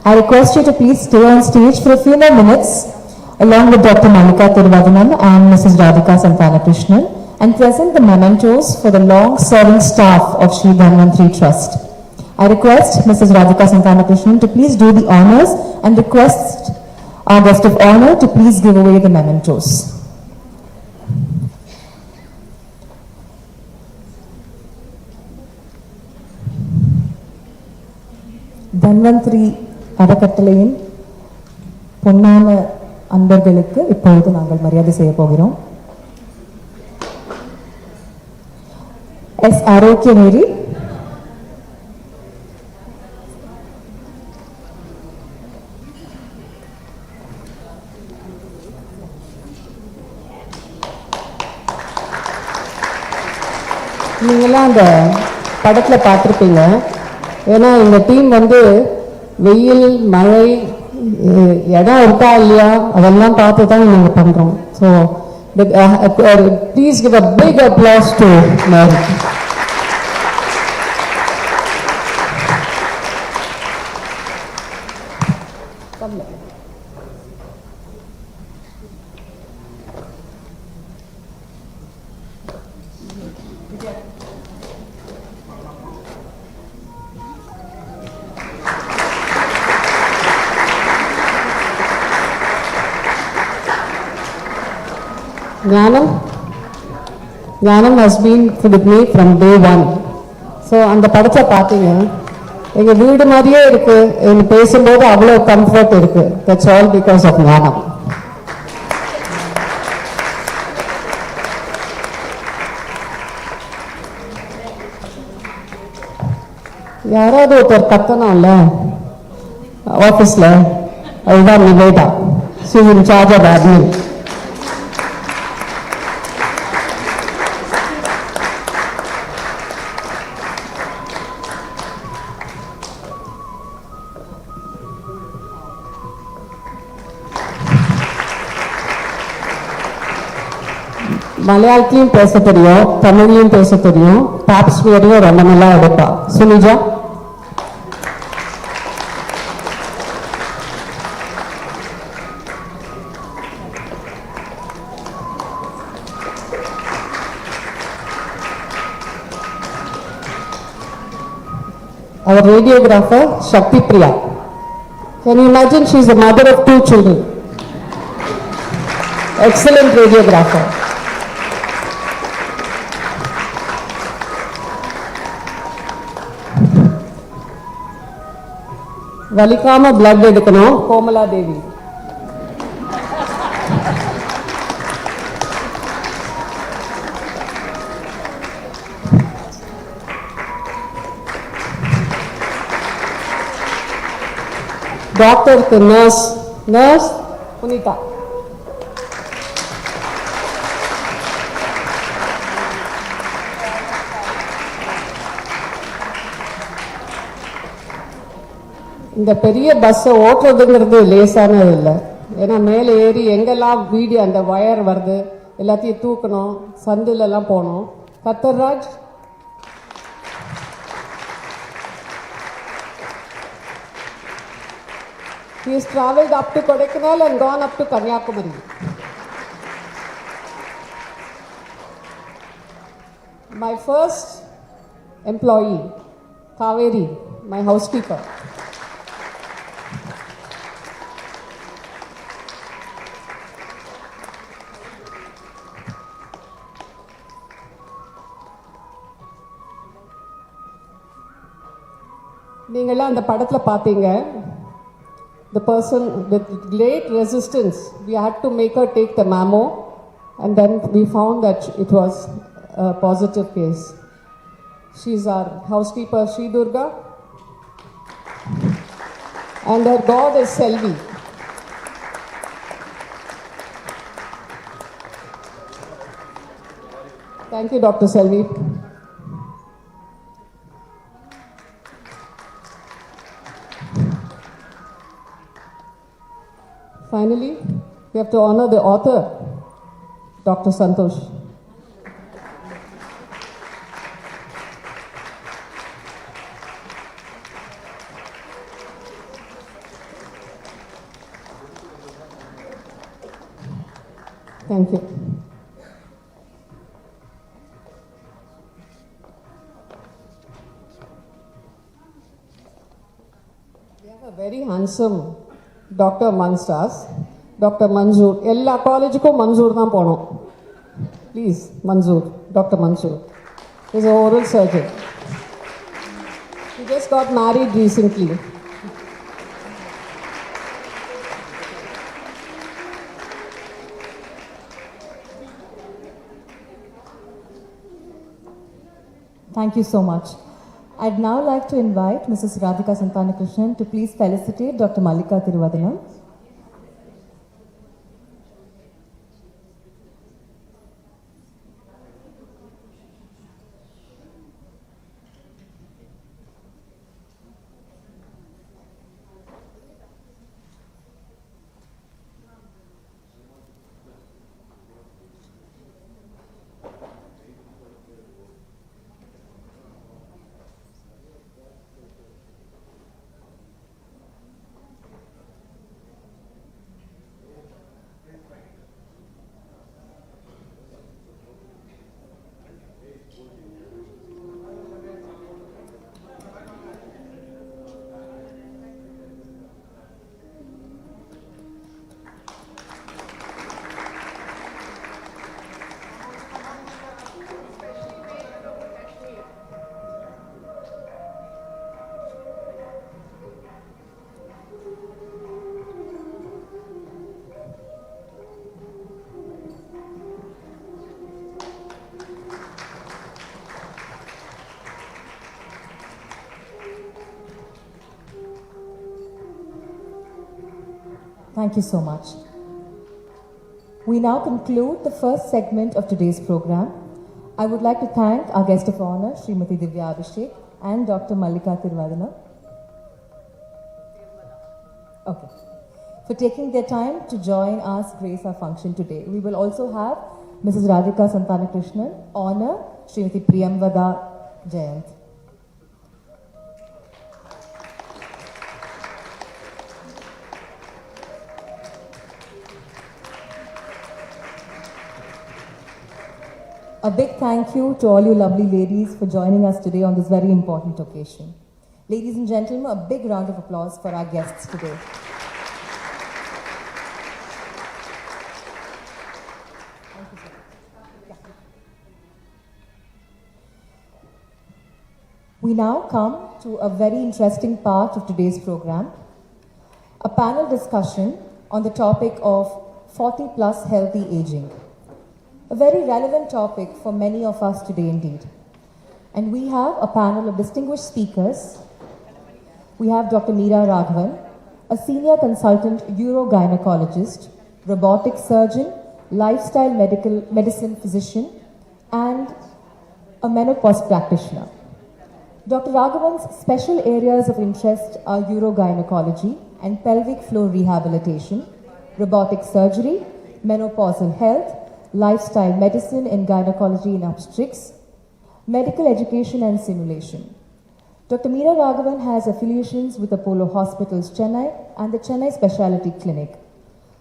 I request you to please stay on stage for a few more minutes, along with Dr. Malika Thiruvadanam and Mrs. Radhika Santanakrishnan, and present the mementos for the long-serving staff of Sri Dhanvantri Trust. I request Mrs. Radhika Santanakrishnan to please do the honors and request our guest of honor to please give away the mementos. Dhanvantari அறக்கட்டளையின் பொன்னான அன்பர்களுக்கு இப்பொழுது நாங்கள் மரியாதை செய்ய போகிறோம். S Arockiamary, நீங்களாம் அந்த படத்தில் பார்த்துருப்பீங்க. ஏன்னா எங்கள் டீம் வெயில் மழை இடம் இருக்கா இல்லையா அதெல்லாம் பார்த்து தான் நாங்கள் பண்ணுறோம். So please give a big applause to Mary. Gnanam has been with me from day one. So அந்த படத்தை பார்த்தீங்க, எங்கள் வீடு மாதிரியே இருக்கு. எனக்கு பேசும்போது அவ்வளோ கம்ஃபர்ட் இருக்கு. தட்ஸ் ஆல் பிகாஸ் ஆஃப் ஞானம். யாராவது ஒருத்தர் கத்தணும்ல ஆஃபீஸில், அதுதான் Nivetha. She is in charge of admin. மலையாளத்திலையும் பேச தெரியும், தமிழ்லையும் பேச தெரியும், டாப்ஸ்பியரையும் ரொம்ப நல்லா எடுப்பா. Sunija our radiographer Shakti Priya. Can you imagine, she is the mother of 2 children. Excellent radiographer. வலிக்காம blood எடுக்கணும், கோமலா தேவி. டாக்டருக்கு நர்ஸ் புனிதா. இந்த பெரிய பஸ்ஸை ஓட்டுறதுங்கிறது லேசானது இல்லை. ஏன்னா மேலே ஏறி எங்கெல்லாம் வீடு அந்த வயர் வருது எல்லாத்தையும் தூக்கணும், சந்துலெல்லாம் போகணும். கத்தர்ராஜ் he has travelled up to Kodaikanal and gone up to Kanyakumari. My first employee, Kaveri, my housekeeper. நீங்களாம் அந்த படத்தில் பார்த்தீங்க, the person with great resistance, we had to make her take the memo, and then we found that it was a positive case. She is our housekeeper, Sri Durga, and her god is Selvi. Thank you, Dr. Selvi. Finally, we have to honor the author, Dr. Santosh. Thank you. We have a very handsome Dr. Manstars, Dr. Manzoor. எல்லா காலேஜுக்கும் மன்சூர் தான் போனோம். Please Mansoor, doctor Mansoor is an oral surgeon. He just got married recently. Thank you so much. I'd now like to invite Mrs. Radhika Santanakrishnan to please felicitate Dr. Mallika Thiruvadanam. Thank you so much. We now conclude the first segment of today's program. I would like to thank our guest of honor, Srimati Divya Abhishek and Dr. Mallika Tiruvadana. Okay. For taking their time to join us grace our function today. We will also have Mrs. Radhika Santanakrishnan, honor Srimati Priyamvada Jayant. A big thank you to all you lovely ladies for joining us today on this very important occasion. Ladies and gentlemen, a big round of applause for our guests today. We now come to a very interesting part of today's program, a panel discussion on the topic of 40 plus healthy aging. A very relevant topic for many of us today indeed. And we have a panel of distinguished speakers. We have Dr. Meera Raghavan, a senior consultant urogynecologist, robotic surgeon, lifestyle medicine physician, and a menopause practitioner. Dr. Raghavan's special areas of interest are urogynecology and pelvic floor rehabilitation, robotic surgery, menopausal health, lifestyle medicine and gynecology and obstetrics, medical education and simulation. Dr. Meera Raghavan has affiliations with Apollo Hospitals, Chennai and the Chennai Specialty Clinic.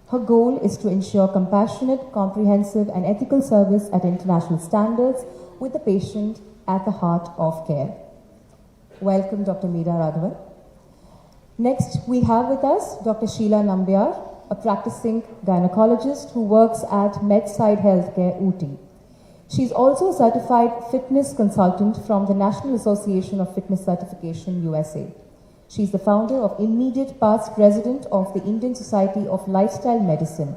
Her goal is to ensure compassionate, comprehensive and ethical service at international standards with the patient at the heart of care. Welcome, Dr. Meera Raghavan. Next, we have with us Dr. Sheila Nambiar, a practicing gynecologist who works at Medside Healthcare, Ooty. She is also a certified fitness consultant from the National Association of Fitness Certification, USA. She is the founder of immediate past president of the Indian Society of Lifestyle Medicine.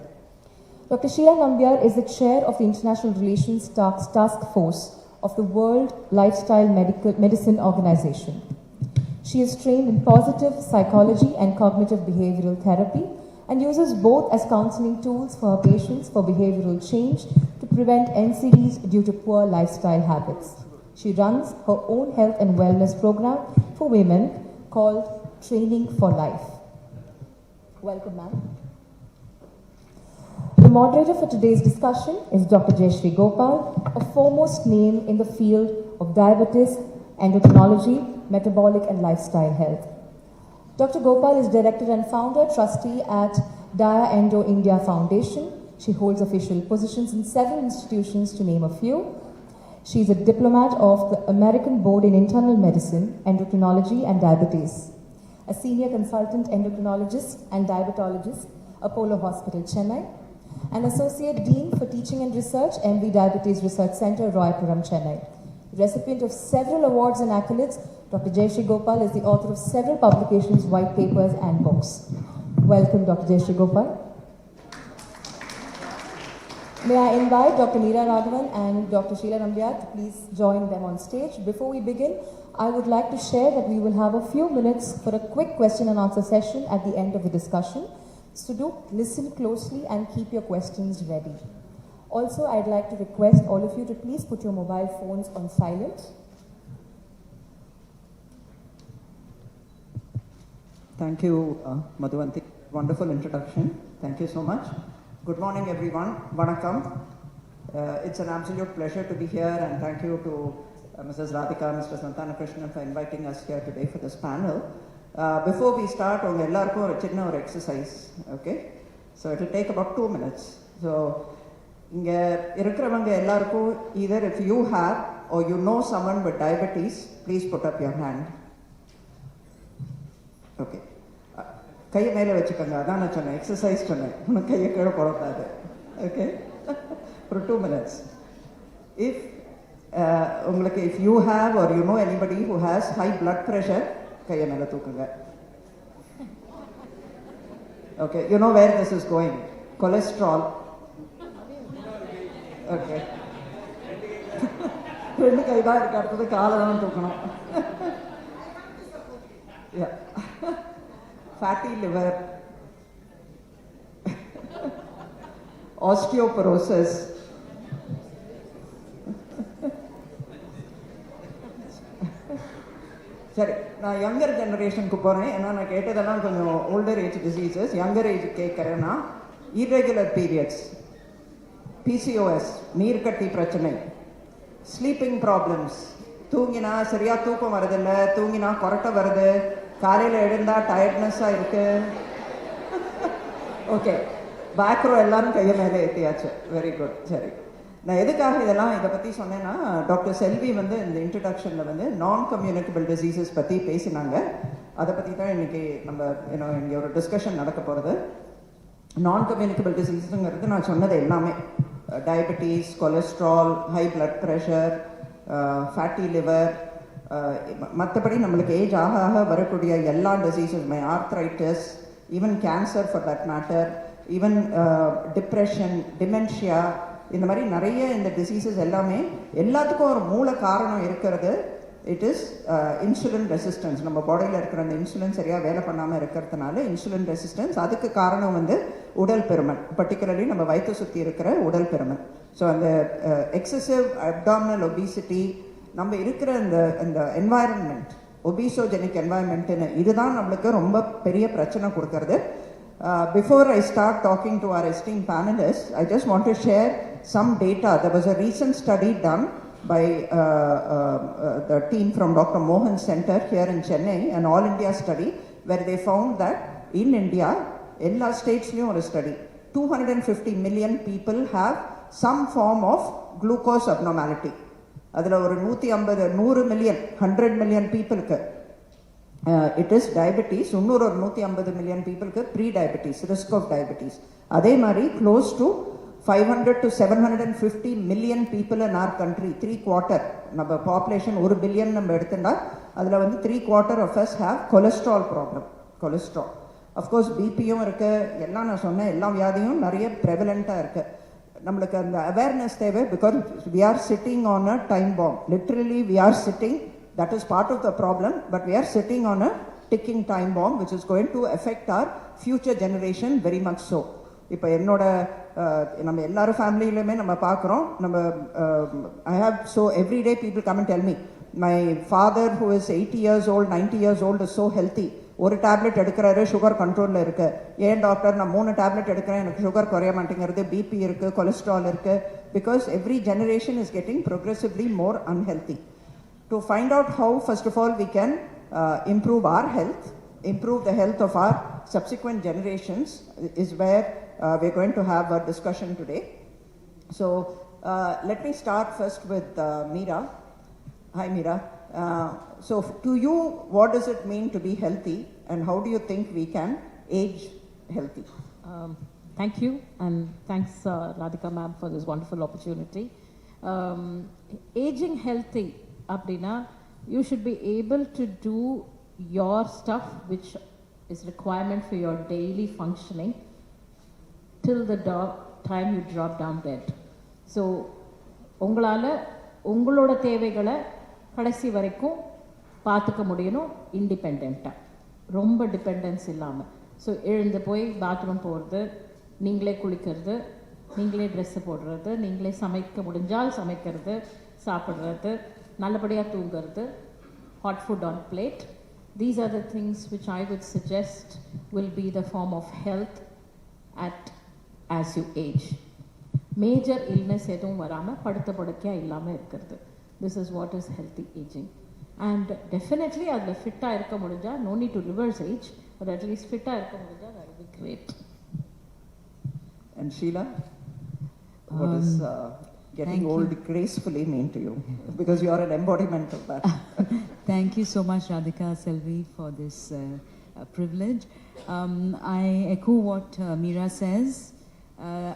Dr. Sheila Nambiar is the chair of the International Relations Task Force of the World Lifestyle Medicine Organization. She is trained in positive psychology and cognitive behavioral therapy and uses both as counseling tools for her patients for behavioral change to prevent NCDs due to poor lifestyle habits. She runs her own health and wellness program for women called Training for Life. Welcome, ma'am. The moderator for today's discussion is Dr. Jayashree Gopal, a foremost name in the field of diabetes, endocrinology, metabolic and lifestyle health. Dr. Gopal is director and founder trustee at Dia Endo India Foundation. She holds official positions in several institutions, to name a few. She is a diplomat of the American Board in Internal Medicine, Endocrinology and Diabetes, a senior consultant endocrinologist and diabetologist, Apollo Hospital, Chennai, an associate dean for teaching and research, MV Diabetes Research Center, Royapuram, Chennai. Recipient of several awards and accolades, Dr. Jayashree Gopal is the author of several publications, white papers and books. Welcome, Dr. Jayashree Gopal. May I invite Dr. Meera Raghavan and Dr. Sheila Nambiar to please join them on stage. Before we begin, I would like to share that we will have a few minutes for a quick question and answer session at the end of the discussion. So do listen closely and keep your questions ready. Also, I'd like to request all of you to please put your mobile phones on silent. Thank you, Madhuvanti. Wonderful introduction. Thank you so much. Good morning, everyone. Vanakkam. It's an absolute pleasure to be here, and thank you to Mrs. Radhika, Mr. Santanakrishnan for inviting us here today for this panel. Before we start, a exercise, okay? So it will take about 2 minutes. So, either if you have or you know someone with diabetes, please put up your hand. Okay. கையை மேலே வச்சுக்கோங்க, அதான் நான் சொன்னேன், exercise சொன்னேன், உனக்கு கையை கீழே போடக்கூடாது. Okay, for 2 minutes. உங்களுக்கு if you have or you know anybody who has high blood pressure, கையை மேலே தூக்குங்க. Okay, you know where this is going. Cholesterol. Okay. ரெண்டு கை தான் இருக்கு, அடுத்தது காலை தான் தூக்கணும். Yeah. Fatty liver, osteoporosis. சரி, நான் யங்கர் ஜெனரேஷனுக்கு போகிறேன். ஏன்னா நான் கேட்டதெல்லாம் கொஞ்சம் older age diseases. Younger age கேட்குறேன்னா irregular periods, PCOS, நீர்க்கட்டி பிரச்சனை, ஸ்லீப்பிங் ப்ராப்ளம்ஸ், தூங்கினா சரியாக தூக்கம் வரதில்லை, தூங்கினா கொரட்டை வருது, காலையில் எழுந்தால் டயர்ட்னஸ்ஸாக இருக்குது. ஓகே, பேக்ரோ எல்லாரும் கையை மேலே ஏற்றியாச்சு. Very good. சரி, நான் எதுக்காக இதை பற்றி சொன்னேன்னா, டாக்டர் செல்வி வந்து இந்த இன்ட்ரடக்ஷனில் வந்து நான் கம்யூனிகபிள் டிசீசஸ் பற்றி பேசினாங்க. அதை பற்றி தான் இன்றைக்கி நம்ம இங்கே ஒரு டிஸ்கஷன் நடக்க போகிறது. நான் கம்யூனிகபிள் டிசீஸுங்கிறது நான் சொன்னது எல்லாமே, diabetes, cholesterol, high blood pressure, fatty liver, மற்றபடி நம்மளுக்கு ஏஜ் ஆக ஆக வரக்கூடிய எல்லா டிசீஸஸுமே, arthritis, even cancer for that matter, even depression, dementia, இந்த மாதிரி நிறைய இந்த டிசீசஸ் எல்லாமே எல்லாத்துக்கும் ஒரு மூல காரணம் இருக்கிறது. It is insulin resistance. நம்ம பாடியில் இருக்கிற அந்த இன்சுலின் சரியாக வேலை பண்ணாமல் இருக்கிறதுனால இன்சுலின் ரெசிஸ்டன்ஸ். அதுக்கு காரணம் வந்து உடல் பெருமன், பர்டிகுலர்லி நம்ம வயிற்று சுற்றி இருக்கிற உடல் பெருமன். ஸோ அந்த எக்ஸசிவ் அப்டாமினல் ஒபிசிட்டி, நம்ம இருக்கிற இந்த என்வாயரன்மெண்ட், ஒபிசோஜெனிக் என்வாயன்மெண்ட்டுன்னு, இதுதான் நம்மளுக்கு ரொம்ப பெரிய பிரச்சனை கொடுக்கறது. Before I start talking to our esteemed panelists, I just want to share some data. There was a recent study done by the team from Dr. Mohan Center here in Chennai, an all India study, where they found that in India, all states a study, 250 million people have some form of glucose abnormality. Adula oru 150 million 100 million people ku it is diabetes. இன்னொரு 150 million people க்கு pre-diabetes, risk of diabetes. அதே மாதிரி close to 500 to 750 million people in our country, 3/4, நம்ம population 1 billion நம்ம எடுத்துட்டா அதில் வந்து 3/4 of us have cholesterol problem. cholesterol. Of course பிபியும் இருக்கு, எல்லாம் நான் சொன்ன எல்லா வியாதியும் நிறைய prevalent-ஆ இருக்கு. நம்மளுக்கு அந்த அவேர்னஸ் தேவை. because we are sitting on a time bomb. Literally we are sitting. That is part of the problem, but we are sitting on a ticking time bomb which is going to affect our future generation very much so. இப்போ என்னோட நம்ம எல்லாரும் ஃபேமிலியிலுமே நம்ம பார்க்குறோம். நம்ம I have so every day people come and tell me, my father who is 80 years old, 90 years old is so healthy. ஒரு tablet எடுக்கிறாரு, sugar கண்ட்ரோலில் இருக்குது. ஏன் டாக்டர் நான் 3 டேப்லெட் எடுக்கிறேன், எனக்கு சுகர் குறைய மாட்டேங்கிறது, பிபி இருக்குது, கொலஸ்ட்ரால் இருக்குது. Because every generation is getting progressively more unhealthy. To find out how, first of all, we can improve our health, improve the health of our subsequent generations, is where we're going to have a discussion today. So let me start first with Meera. Hi Meera. So to you, what does it mean to be healthy, and how do you think we can age healthy? Thank you, and thanks Radhika ma'am for this wonderful opportunity. Aging healthy, Abdina, you should be able to do your stuff which is requirement for your daily functioning till the time you drop down dead. So உங்களோட தேவைகளை கடைசி வரைக்கும் பார்த்துக்க முடியணும் இண்டிபெண்ட்டாக, ரொம்ப dependence இல்லாமல். So எழுந்து போய் பாத்ரூம் போகிறது, நீங்களே குளிக்கிறது, நீங்களே ட்ரெஸ்ஸு போடுறது, நீங்களே சமைக்க முடிஞ்சால் சமைக்கிறது, சாப்பிட்றது, நல்லபடியாக தூங்குறது, hot food on plate. These are the things which I would suggest will be the form of health as you age. Major illness எதுவும் வராமல் படுத்த படுக்கையாக இல்லாமல் இருக்கிறது. This is what is healthy aging. And definitely அதில் ஃபிட்டாக இருக்க முடிஞ்சால், no need to reverse age, but at least ஃபிட்டாக இருக்க முடிஞ்சால் that will be great. And Sheila, what is getting old gracefully mean to you? Because you are an embodiment of that. Thank you so much, Radhika Selvi, for this privilege. I echo what Meera says.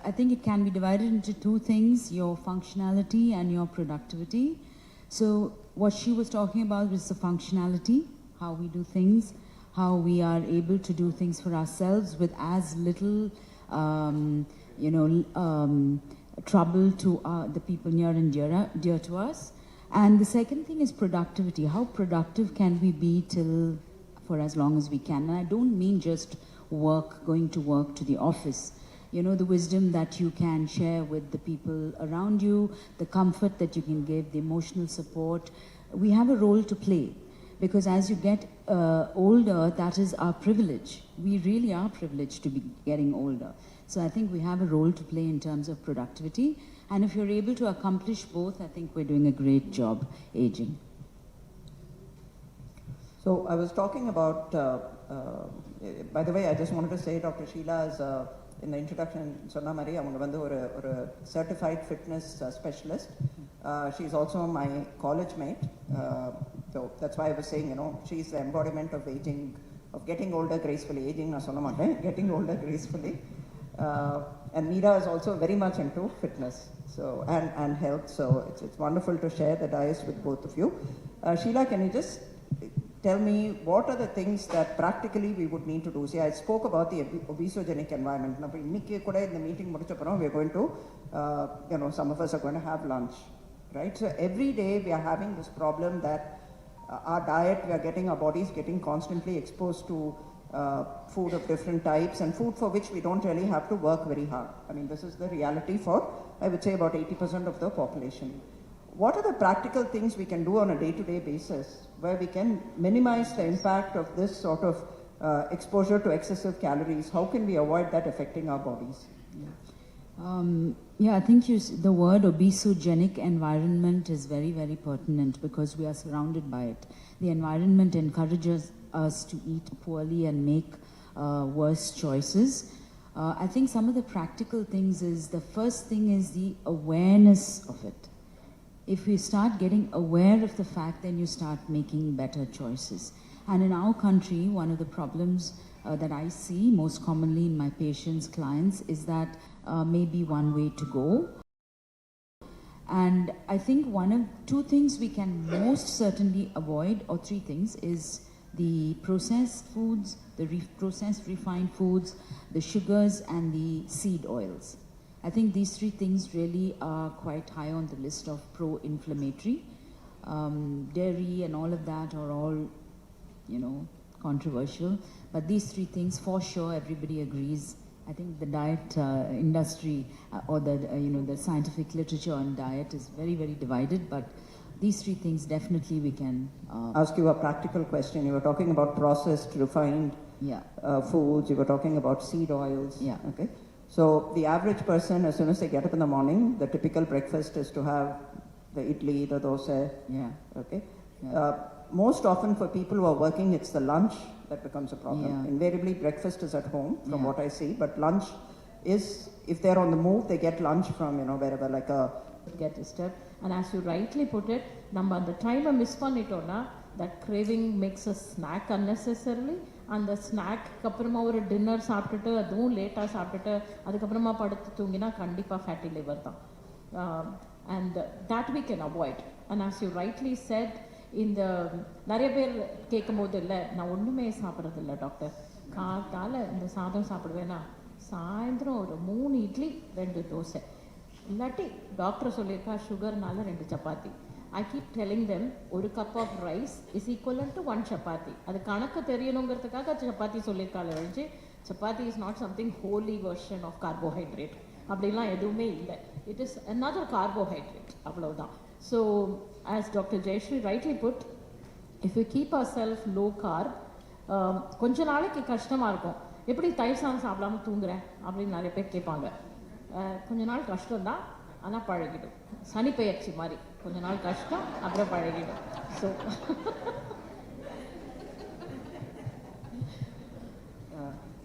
I think it can be divided into two things, your functionality and your productivity. So what she was talking about was the functionality, how we do things, how we are able to do things for ourselves with as little, trouble to the people near and dear to us. And the second thing is productivity. How productive can we be for as long as we can? And I don't mean just work, going to work to the office. you know, the wisdom that you can share with the people around you, the comfort that you can give, the emotional support. We have a role to play, because as you get older, that is our privilege. We really are privileged to be getting older. So I think we have a role to play in terms of productivity. And if you're able to accomplish both, I think we're doing a great job aging. So I was talking about, by the way, I just wanted to say Dr. Sheila is, in the introduction, Sonna Mari, a certified fitness specialist. She's also my college mate. So that's why I was saying, you know, she's the embodiment of aging, of getting older gracefully. Aging, getting older gracefully. And Meera is also very much into fitness, so and health. So it's wonderful to share the dais with both of you. Sheila, can you just tell me what are the things that practically we would need to do? See, I spoke about the obesogenic environment. Now, in the meeting, we're going to, you know, some of us are going to have lunch, right? So every day we are having this problem that our diet, we are getting, our bodies getting constantly exposed to food of different types, and food for which we don't really have to work very hard. I mean, this is the reality for, I would say, about 80% of the population. What are the practical things we can do on a day-to-day basis where we can minimize the impact of this sort of exposure to excessive calories? How can we avoid that affecting our bodies? Yeah, I think the word obesogenic environment is very, very pertinent, because we are surrounded by it. The environment encourages us to eat poorly and make worse choices. I think some of the practical things is, the first thing is the awareness of it. If we start getting aware of the fact, then you start making better choices. And in our country, one of the problems that I see most commonly in my patients, clients, is that maybe one way to go. And I think two things we can most certainly avoid, or three things, is the processed foods, the processed refined foods, the sugars, and the seed oils. I think these three things really are quite high on the list of pro-inflammatory. Dairy and all of that are all, you know, controversial. But these three things, for sure, everybody agrees. I think the diet industry or the, you know, the scientific literature on diet is very, very divided. But these three things definitely we can... ask you a practical question. You were talking about processed, refined foods. You were talking about seed oils. Yeah. Okay. So the average person, as soon as they get up in the morning, the typical breakfast is to have the idli, the dosa. Yeah. Okay. Yeah. Most often for people who are working, it's the lunch that becomes a problem. Yeah. Invariably, breakfast is at home, from what I see, but lunch is, if they're on the move, they get lunch from, you know, wherever, like a... Get a step. And as you rightly put it, நம்ம the time miss பண்ணிட்டோம்னா, that craving makes us snack unnecessarily. அந்த snack அப்புறமா ஒரு dinner சாப்பிட்டுட்டு, அதுவும் லேட்டாக சாப்பிட்டுட்டு அதுக்கப்புறமா படுத்து தூங்கினா கண்டிப்பாக ஃபேட்டி லிவர் தான். And that we can avoid. And as you rightly said, இந்த நிறைய பேர் கேட்கும் போது, இல்லை நான் ஒன்றுமே சாப்பிட்றதில்ல டாக்டர், காத்தால் இந்த சாதம் சாப்பிடுவேன்னா சாயந்தரம் ஒரு 3 இட்லி 2 தோசை, இல்லாட்டி டாக்டர் சொல்லியிருக்கா சுகர்னால 2 chapati. I keep telling them, ஒரு cup of rice is equivalent to 1 chapati. அது கணக்கு தெரியணுங்கிறதுக்காக சப்பாத்தி சொல்லியிருக்காள் ஒழிஞ்சு, chapati is not something holy version of carbohydrate. அப்படிலாம் எதுவுமே இல்லை. It is another carbohydrate. அவ்வளவுதான். So, as Dr. Jayashree rightly put, if we keep ourselves low carb, கொஞ்ச நாளைக்கு கஷ்டமாக இருக்கும். எப்படி தயிர் சாதம் சாப்பிடாம தூங்குறேன் அப்படின்னு நிறைய பேர் கேட்பாங்க. கொஞ்ச நாள் கஷ்டம்தான், ஆனால் பழகிடும். சனி பெயர்ச்சி மாதிரி கொஞ்ச நாள் கஷ்டம், அப்புறம் பழகிடும். So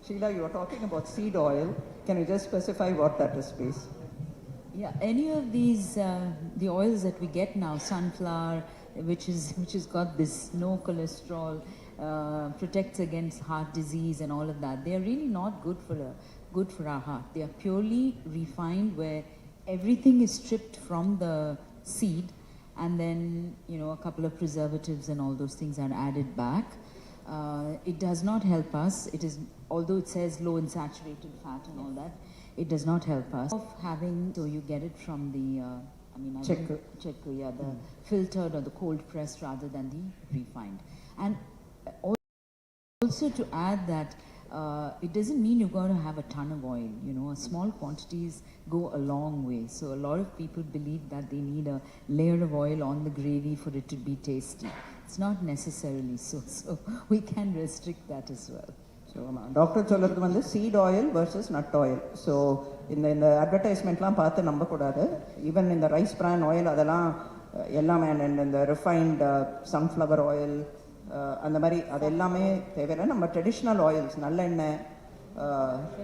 Sheila, you were talking about seed oil. Can you just specify what that is, please? Yeah, any of these, the oils that we get now, sunflower, which has got this no cholesterol, protects against heart disease and all of that, they are really not good for our heart. They are purely refined, where everything is stripped from the seed, and then, you know, a couple of preservatives and all those things are added back. It does not help us. It is, although it says low in saturated fat and all that, it does not help us. Of having, so you get it from the, chekku, yeah, the filtered or the cold pressed rather than the refined. And also to add that it doesn't mean you've got to have a ton of oil. You know, small quantities go a long way. So a lot of people believe that they need a layer of oil on the gravy for it to be tasty. It's not necessarily so. So we can restrict that as well. So doctor சொல்றது வந்து seed oil versus nut oil. So இந்த advertisementலாம் பார்த்து நம்ப கூடாது. Even in the rice bran oil அதெல்லாம் எல்லாமே இந்த refined sunflower oil அந்த மாதிரி அது எல்லாமே தேவையில்லை. நம்ம ட்ரெடிஷ்னல் ஆயில்ஸ் நல்லெண்ணெய்,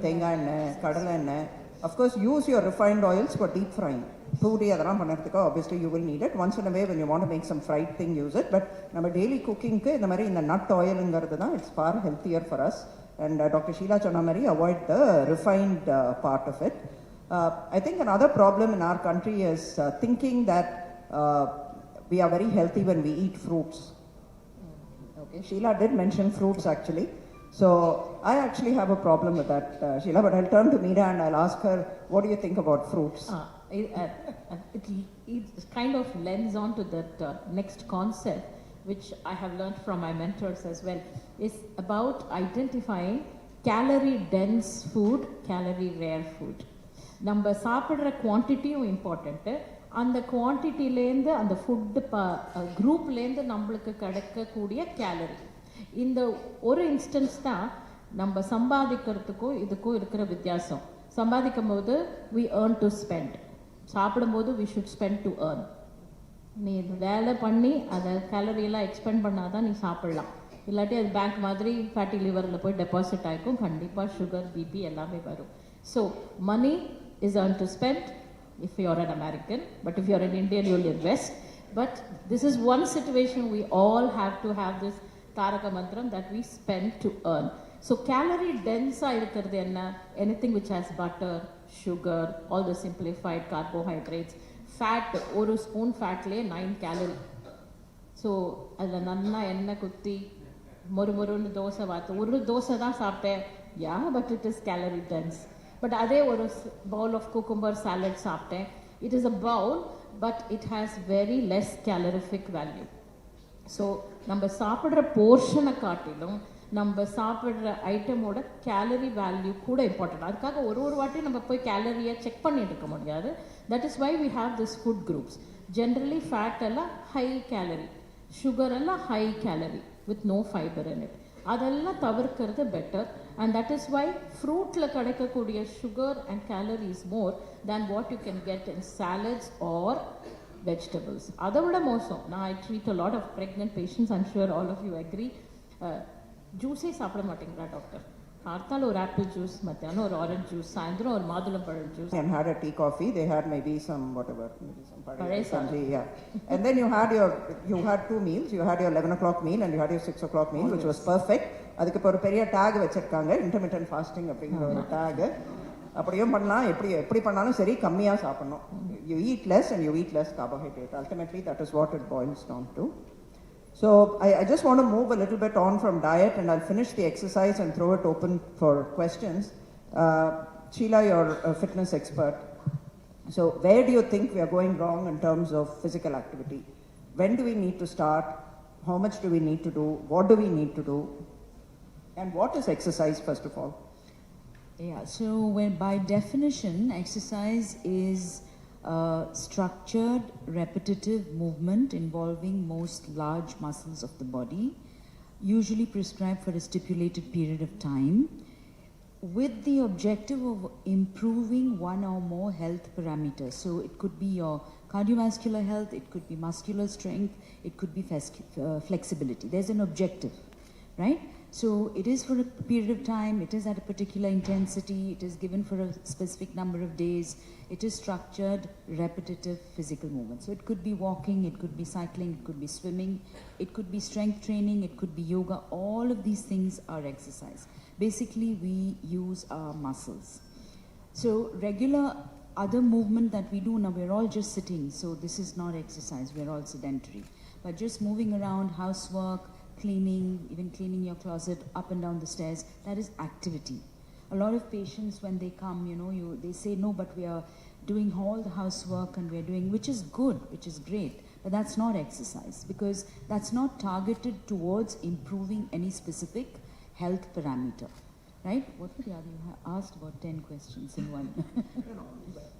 தேங்காய் எண்ணெய், கடலை எண்ணெய். Of course use your refined oils for deep frying. Puri அதெல்லாம் பண்ணுறதுக்கு obviously you will need it. Once in a way when you want to make some fried thing use it. But நம்ம டெய்லி குக்கிங்க்கு இந்த மாதிரி இந்த நட் ஆயிலுங்கிறது தான் it's for healthier for us. And doctor Sheela சொன்ன மாதிரி avoid the refined part of it. I think another problem in our country is thinking that we are very healthy when we eat fruits. Sheila did mention fruits actually. So I actually have a problem with that, Sheila, but I'll turn to Meera and I'll ask her, what do you think about fruits? It kind of lends on to that next concept, which I have learned from my mentors as well. It's about identifying calorie dense food, calorie rare food. நம்ம சாப்பிட்ற குவான்டிட்டியும் important. அந்த குவான்டிட்டிலேருந்து அந்த food குரூப்லேருந்து நம்மளுக்கு கிடைக்கக்கூடிய gallery, இந்த ஒரு instance தான் நம்ம சம்பாதிக்கிறதுக்கும் இதுக்கும் இருக்கிற வித்தியாசம். சம்பாதிக்கும் போது we earn to spend, சாப்பிடும்போது we should spend to earn. நீ வேலை பண்ணி அதை கேலரியெல்லாம் எக்ஸ்பெண்ட் பண்ணாதான் நீ சாப்பிட்லாம். இல்லாட்டி அது பேங்க் மாதிரி ஃபேட்டி லிவரில் போய் டெபாசிட் ஆகிக்கும், கண்டிப்பாக சுகர், பிபி எல்லாமே வரும். So money is earned to spend if you're an American, but if you're an Indian, you'll invest. But this is one situation we all have to have this Taraka Mantram that we spend to earn. So calorie dense irukkiradhu enna, anything which has butter, sugar, all the simplified carbohydrates, fat, oru spoon fat le 9 calorie. So adha nanna enna kutti moru morunu dosa vaathu oru dosa da saapten, yeah, but it is calorie dense. But அதே ஒரு bowl of cucumber salad சாப்பிட்டேன், it is a bowl but it has very less calorific value. So நம்ம சாப்பிட்ற போர்ஷனை காட்டிலும் நம்ம சாப்பிட்ற ஐட்டமோட gallery value கூட இம்பார்ட்டன்ட். அதுக்காக ஒரு வாட்டி நம்ம போய் கேலரியை செக் பண்ணி எடுக்க முடியாது. That is why we have this food groups. Generally fat எல்லாம் ஹை கேலரி, சுகர் எல்லாம் high calorie with no fibre in it. அதெல்லாம் தவிர்க்கிறது better. And that is why fruitல கிடைக்கக்கூடிய sugar and calories more than what you can get in salads or vegetables. அதை விட மோசம். நான் I treat a lot of pregnant patients, I'm sure all of you agree. ஜூஸே சாப்பிட மாட்டேங்கிறா doctor. கார்த்தால ஒரு ஆப்பிள் ஜூஸ், மத்தியானம் ஒரு ஆரஞ்சு ஜூஸ், சாயந்தரம் ஒரு மாதுளம்பழம் juice. And had a tea coffee, they had maybe some whatever, maybe some sanji, yeah. And then you had two meals. You had your 11 o'clock meal and you had your 6 o'clock meal, which was perfect. அதுக்கு இப்போ ஒரு பெரிய take வச்சிருக்காங்க, intermittent fasting அப்படிங்கிற ஒரு take. அப்படியும் பண்ணலாம், எப்படி பண்ணாலும் சரி கம்மியாக சாப்பிடணும். You eat less and you eat less carbohydrate. Ultimately that is what it boils down to. So I just want to move a little bit on from diet and I'll finish the exercise and throw it open for questions. Sheila, you're a fitness expert. So where do you think we are going wrong in terms of physical activity? When do we need to start? How much do we need to do? What do we need to do? And what is exercise, first of all? Yeah, so by definition, exercise is structured, repetitive movement involving most large muscles of the body, usually prescribed for a stipulated period of time, with the objective of improving one or more health parameters. So it could be your cardiovascular health, it could be muscular strength, it could be flexibility. There's an objective, right? So it is for a period of time, it is at a particular intensity, it is given for a specific number of days, it is structured, repetitive physical movement. So it could be walking, it could be cycling, it could be swimming, it could be strength training, it could be yoga. All of these things are exercise. Basically, we use our muscles. So regular other movement that we do, now we're all just sitting, so this is not exercise, we're all sedentary. But just moving around, housework, cleaning, even cleaning your closet, up and down the stairs, that is activity. A lot of patients, when they come, they say, no, but we are doing all the housework and we are doing, which is good, which is great, but that's not exercise, because that's not targeted towards improving any specific health parameter. right? What were the other? You asked about 10 questions in one.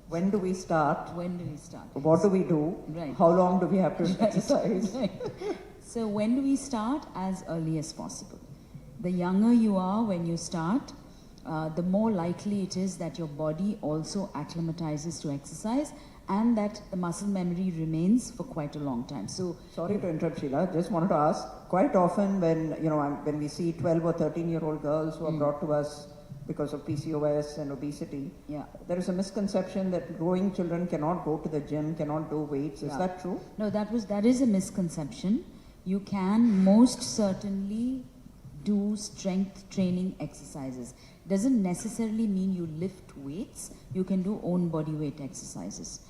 When do we start? When do we start? What do we do? Right. How long do we have to exercise? Right. So when do we start? As early as possible. The younger you are when you start, the more likely it is that your body also acclimatizes to exercise and that the muscle memory remains for quite a long time. So, sorry to interrupt, Sheila. Just wanted to ask. Quite often, when we see 12 or 13-year-old girls who are brought to us because of PCOS and obesity, there is a misconception that growing children cannot go to the gym, cannot do weights. Is that true? No, that is a misconception. You can most certainly do strength training exercises. Doesn't necessarily mean you lift weights. You can do own body weight exercises.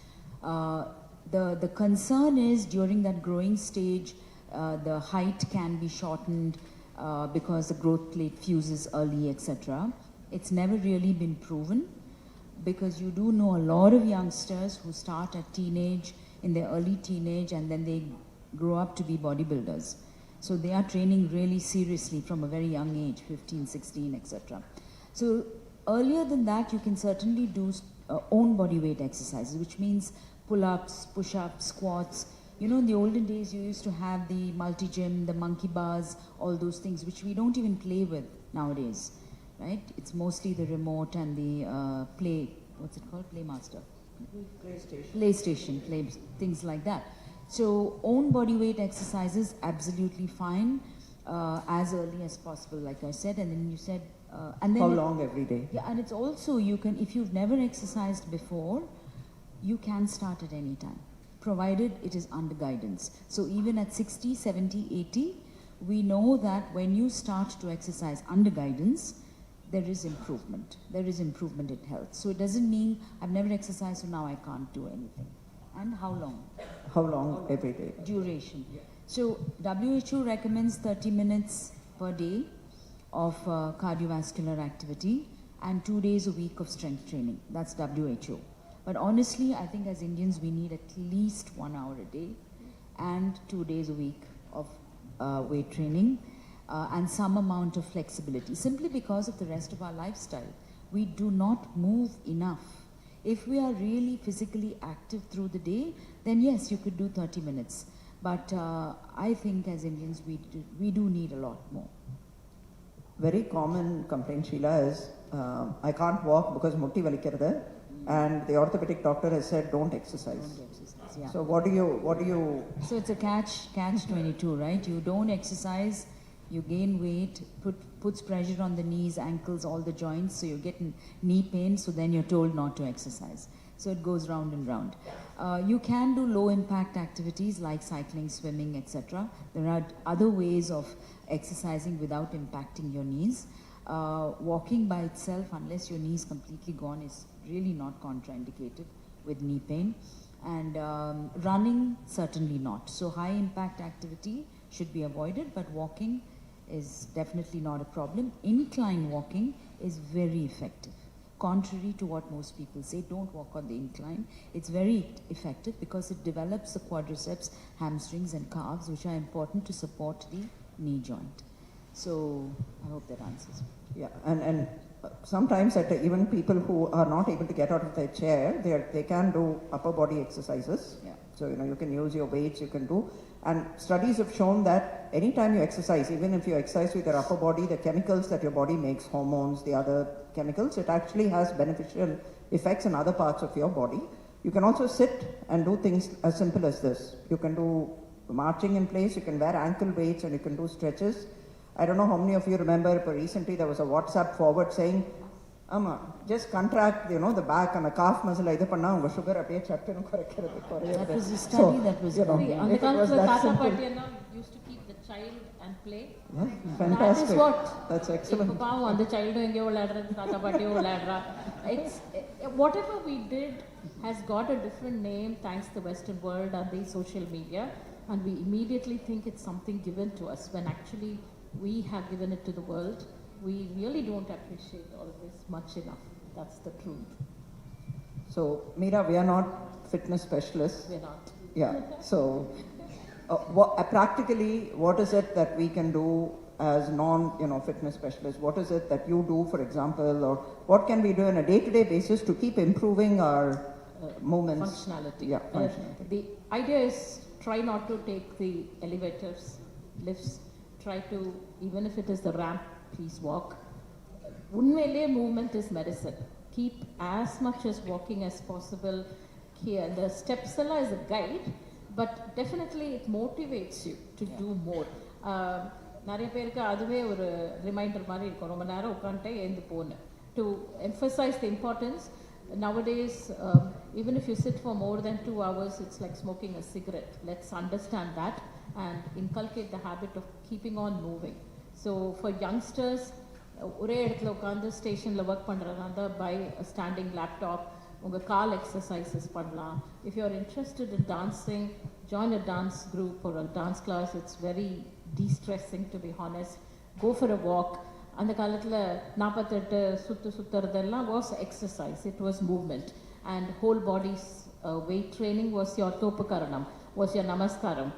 The concern is during that growing stage, the height can be shortened because the growth plate fuses early, etc. It's never really been proven, because you do know a lot of youngsters who start at teenage, in their early teenage, and then they grow up to be bodybuilders. So they are training really seriously from a very young age, 15, 16, etc. So earlier than that, you can certainly do own body weight exercises, which means pull-ups, push-ups, squats. You know, in the olden days, you used to have the multi-gym, the monkey bars, all those things, which we don't even play with nowadays, right? It's mostly the remote and the what's it called? Playmaster. PlayStation, things like that. So own body weight exercises, absolutely fine, as early as possible, like I said. And then you said, and then how long every day? Yeah, and it's also, you can, if you've never exercised before, you can start at any time, provided it is under guidance. So even at 60, 70, 80, we know that when you start to exercise under guidance, there is improvement. There is improvement in health. So it doesn't mean I've never exercised, so now I can't do anything. And how long? How long every day? Duration. So WHO recommends 30 minutes per day of cardiovascular activity and 2 days a week of strength training. That's WHO. But honestly, I think as Indians, we need at least 1 hour a day and 2 days a week of weight training and some amount of flexibility, simply because of the rest of our lifestyle. We do not move enough. If we are really physically active through the day, then yes, you could do 30 minutes. But I think as Indians, we do need a lot more. Very common complaint, Sheila, is I can't walk because mutti valikirudhu, and the orthopedic doctor has said don't exercise. Don't exercise, yeah. So what do you? So it's a catch 22, right? You don't exercise, you gain weight, puts pressure on the knees, ankles, all the joints, so you get knee pain, so then you're told not to exercise. So it goes round and round. You can do low impact activities like cycling, swimming, etc. There are other ways of exercising without impacting your knees. Walking by itself, unless your knee is completely gone, is really not contraindicated with knee pain. And running, certainly not. So high impact activity should be avoided, but walking is definitely not a problem. Incline walking is very effective. Contrary to what most people say, don't walk on the incline. It's very effective because it develops the quadriceps, hamstrings and calves, which are important to support the knee joint. So I hope that answers. Yeah, and sometimes even people who are not able to get out of their chair, they can do upper body exercises. Yeah. So you can use your weights, you can do. And studies have shown that anytime you exercise, even if you exercise with your upper body, the chemicals that your body makes, hormones, the other chemicals, it actually has beneficial effects in other parts of your body. You can also sit and do things as simple as this. You can do marching in place, you can wear ankle weights, and you can do stretches. I don't know how many of you remember, but recently there was a WhatsApp forward saying, just contract, the back and the calf muscle, sugar That was a study that was done. On the Tata used to keep the child and play. Yeah, fantastic. That is what. That's excellent. On the child it's whatever we did has got a different name thanks to the Western world and the social media, and we immediately think it's something given to us when actually we have given it to the world. We really don't appreciate all of this much enough. That's the truth. So, Meera, we are not fitness specialists. We're not. Yeah. So, practically, what is it that we can do as non-fitness specialists? What is it that you do, for example, or what can we do on a day-to-day basis to keep improving our movements? Functionality. Yeah, functionality. The idea is try not to take the elevators, lifts. Try to, even if it is the ramp, please walk. Unmele movement is medicine. Keep as much as walking as possible here. The steps is a guide, but definitely it motivates you to do more. நிறைய பேருக்கு அதுவே ஒரு reminder மாதிரி இருக்கும், ரொம்ப நேரம் உட்காந்துட்டே எழுந்து போன்னு. To emphasize the importance, nowadays even if you sit for more than 2 hours, it's like smoking a cigarette. Let's understand that and inculcate the habit of keeping on moving. So for youngsters, ஒரே இடத்துல உட்காந்து ஸ்டேஷனில் work பண்ணுறதா by standing laptop, உங்கள் கால் exercises பண்ணலாம். If you are interested in dancing, join a dance group or a dance class. It's very de-stressing, to be honest. Go for a walk. அந்த காலத்தில் 48 சுற்றுறதெல்லாம் was exercise, it was movement, and whole body's weight training was your Topakaranam, was your Namaskaram.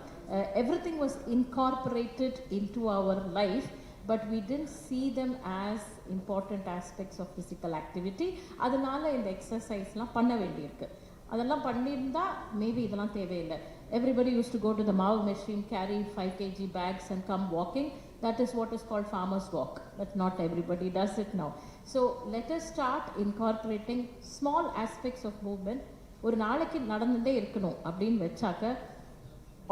Everything was incorporated into our life, but we didn't see them as important aspects of physical activity. அதனால இந்த எக்ஸசைஸ்லாம் பண்ண வேண்டியிருக்கு. அதெல்லாம் பண்ணியிருந்தா maybe இதெல்லாம் தேவையில்லை. Everybody used to go to the Mav machine, carry 5 kg bags and come walking. That is what is called farmer's walk, but not everybody does it now. So let us start incorporating small aspects of movement. ஒரு நாளைக்கு நடந்துட்டே இருக்கணும் அப்படின்னு வச்சாக்க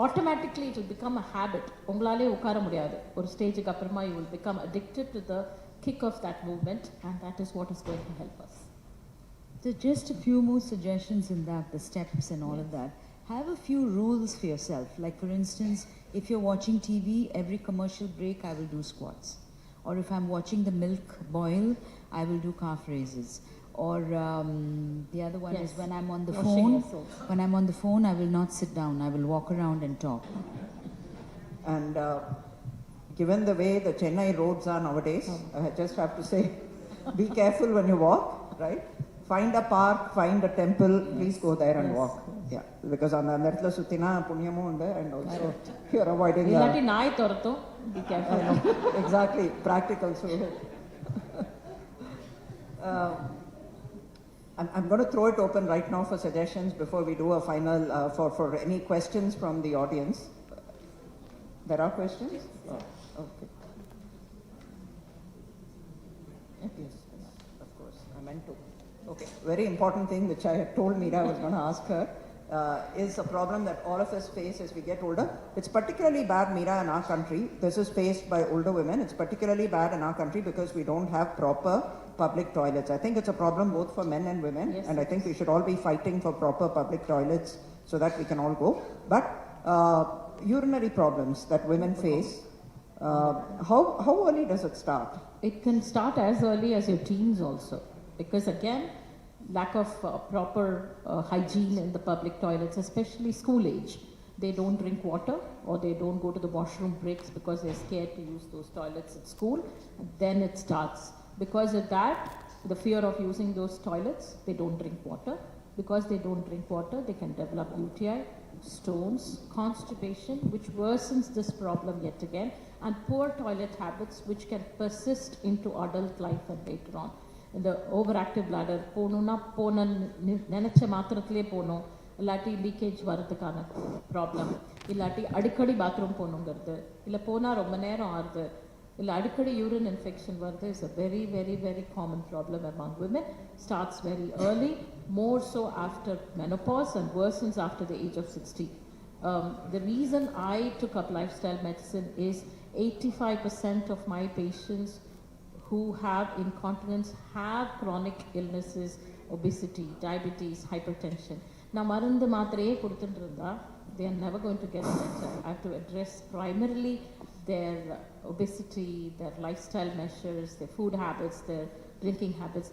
automatically it will become a habit. உங்களாலே உட்கார முடியாது. ஒரு ஸ்டேஜுக்கு அப்புறமா you will become addicted to the kick of that movement, and that is what is going to help us. So just a few more suggestions in that, the steps and all of that. Have a few rules for yourself. Like for instance, if you're watching TV, every commercial break I will do squats. Or if I'm watching the milk boil, I will do calf raises. Or the other one is when I'm on the phone. When I'm on the phone, I will not sit down. I will walk around and talk. And given the way the Chennai roads are nowadays, I just have to say, be careful when you walk, right? Find a park, find a temple, please go there and walk. Yeah, because on the இடத்துல சுத்தினா புண்ணியமும் உண்டு, and also you're avoiding இல்லாட்டி நாய் துரத்தும். Be careful. Exactly, practical. So I'm going to throw it open right now for suggestions before we do a final for any questions from the audience. There are questions? Oh, okay. Yes, of course. I meant to. Okay, very important thing which I had told Meera I was going to ask her is a problem that all of us face as we get older. It's particularly bad, Meera, in our country. This is faced by older women. It's particularly bad in our country because we don't have proper public toilets. I think it's a problem both for men and women, and I think we should all be fighting for proper public toilets so that we can all go. But urinary problems that women face, how early does it start? It can start as early as your teens also, because again, lack of proper hygiene in the public toilets, especially school age. They don't drink water, or they don't go to the washroom breaks because they're scared to use those toilets at school. And then it starts. Because of that, the fear of using those toilets, they don't drink water. Because they don't drink water, they can develop UTI, stones, constipation, which worsens this problem yet again, and poor toilet habits, which can persist into adult life and later on. In the overactive bladder, போகணுன்னா போன நினச்ச மாத்திரத்திலே போகணும், இல்லாட்டி leakage வரதுக்கான problem, இல்லாட்டி அடிக்கடி bathroom போகணுங்கிறது, இல்லை போனால் ரொம்ப நேரம் ஆகுது, இல்லை அடிக்கடி யூரின் இன்ஃபெக்ஷன் வருது. Is a very, very, very common problem among women. Starts very early, more so after menopause, and worsens after the age of 60. The reason I took up lifestyle medicine is 85% of my patients who have incontinence have chronic illnesses, obesity, diabetes, hypertension. Now, மருந்து மாத்திரையே கொடுத்துட்டு இருந்தா, they are never going to get better. I have to address primarily their obesity, their lifestyle measures, their food habits, their drinking habits.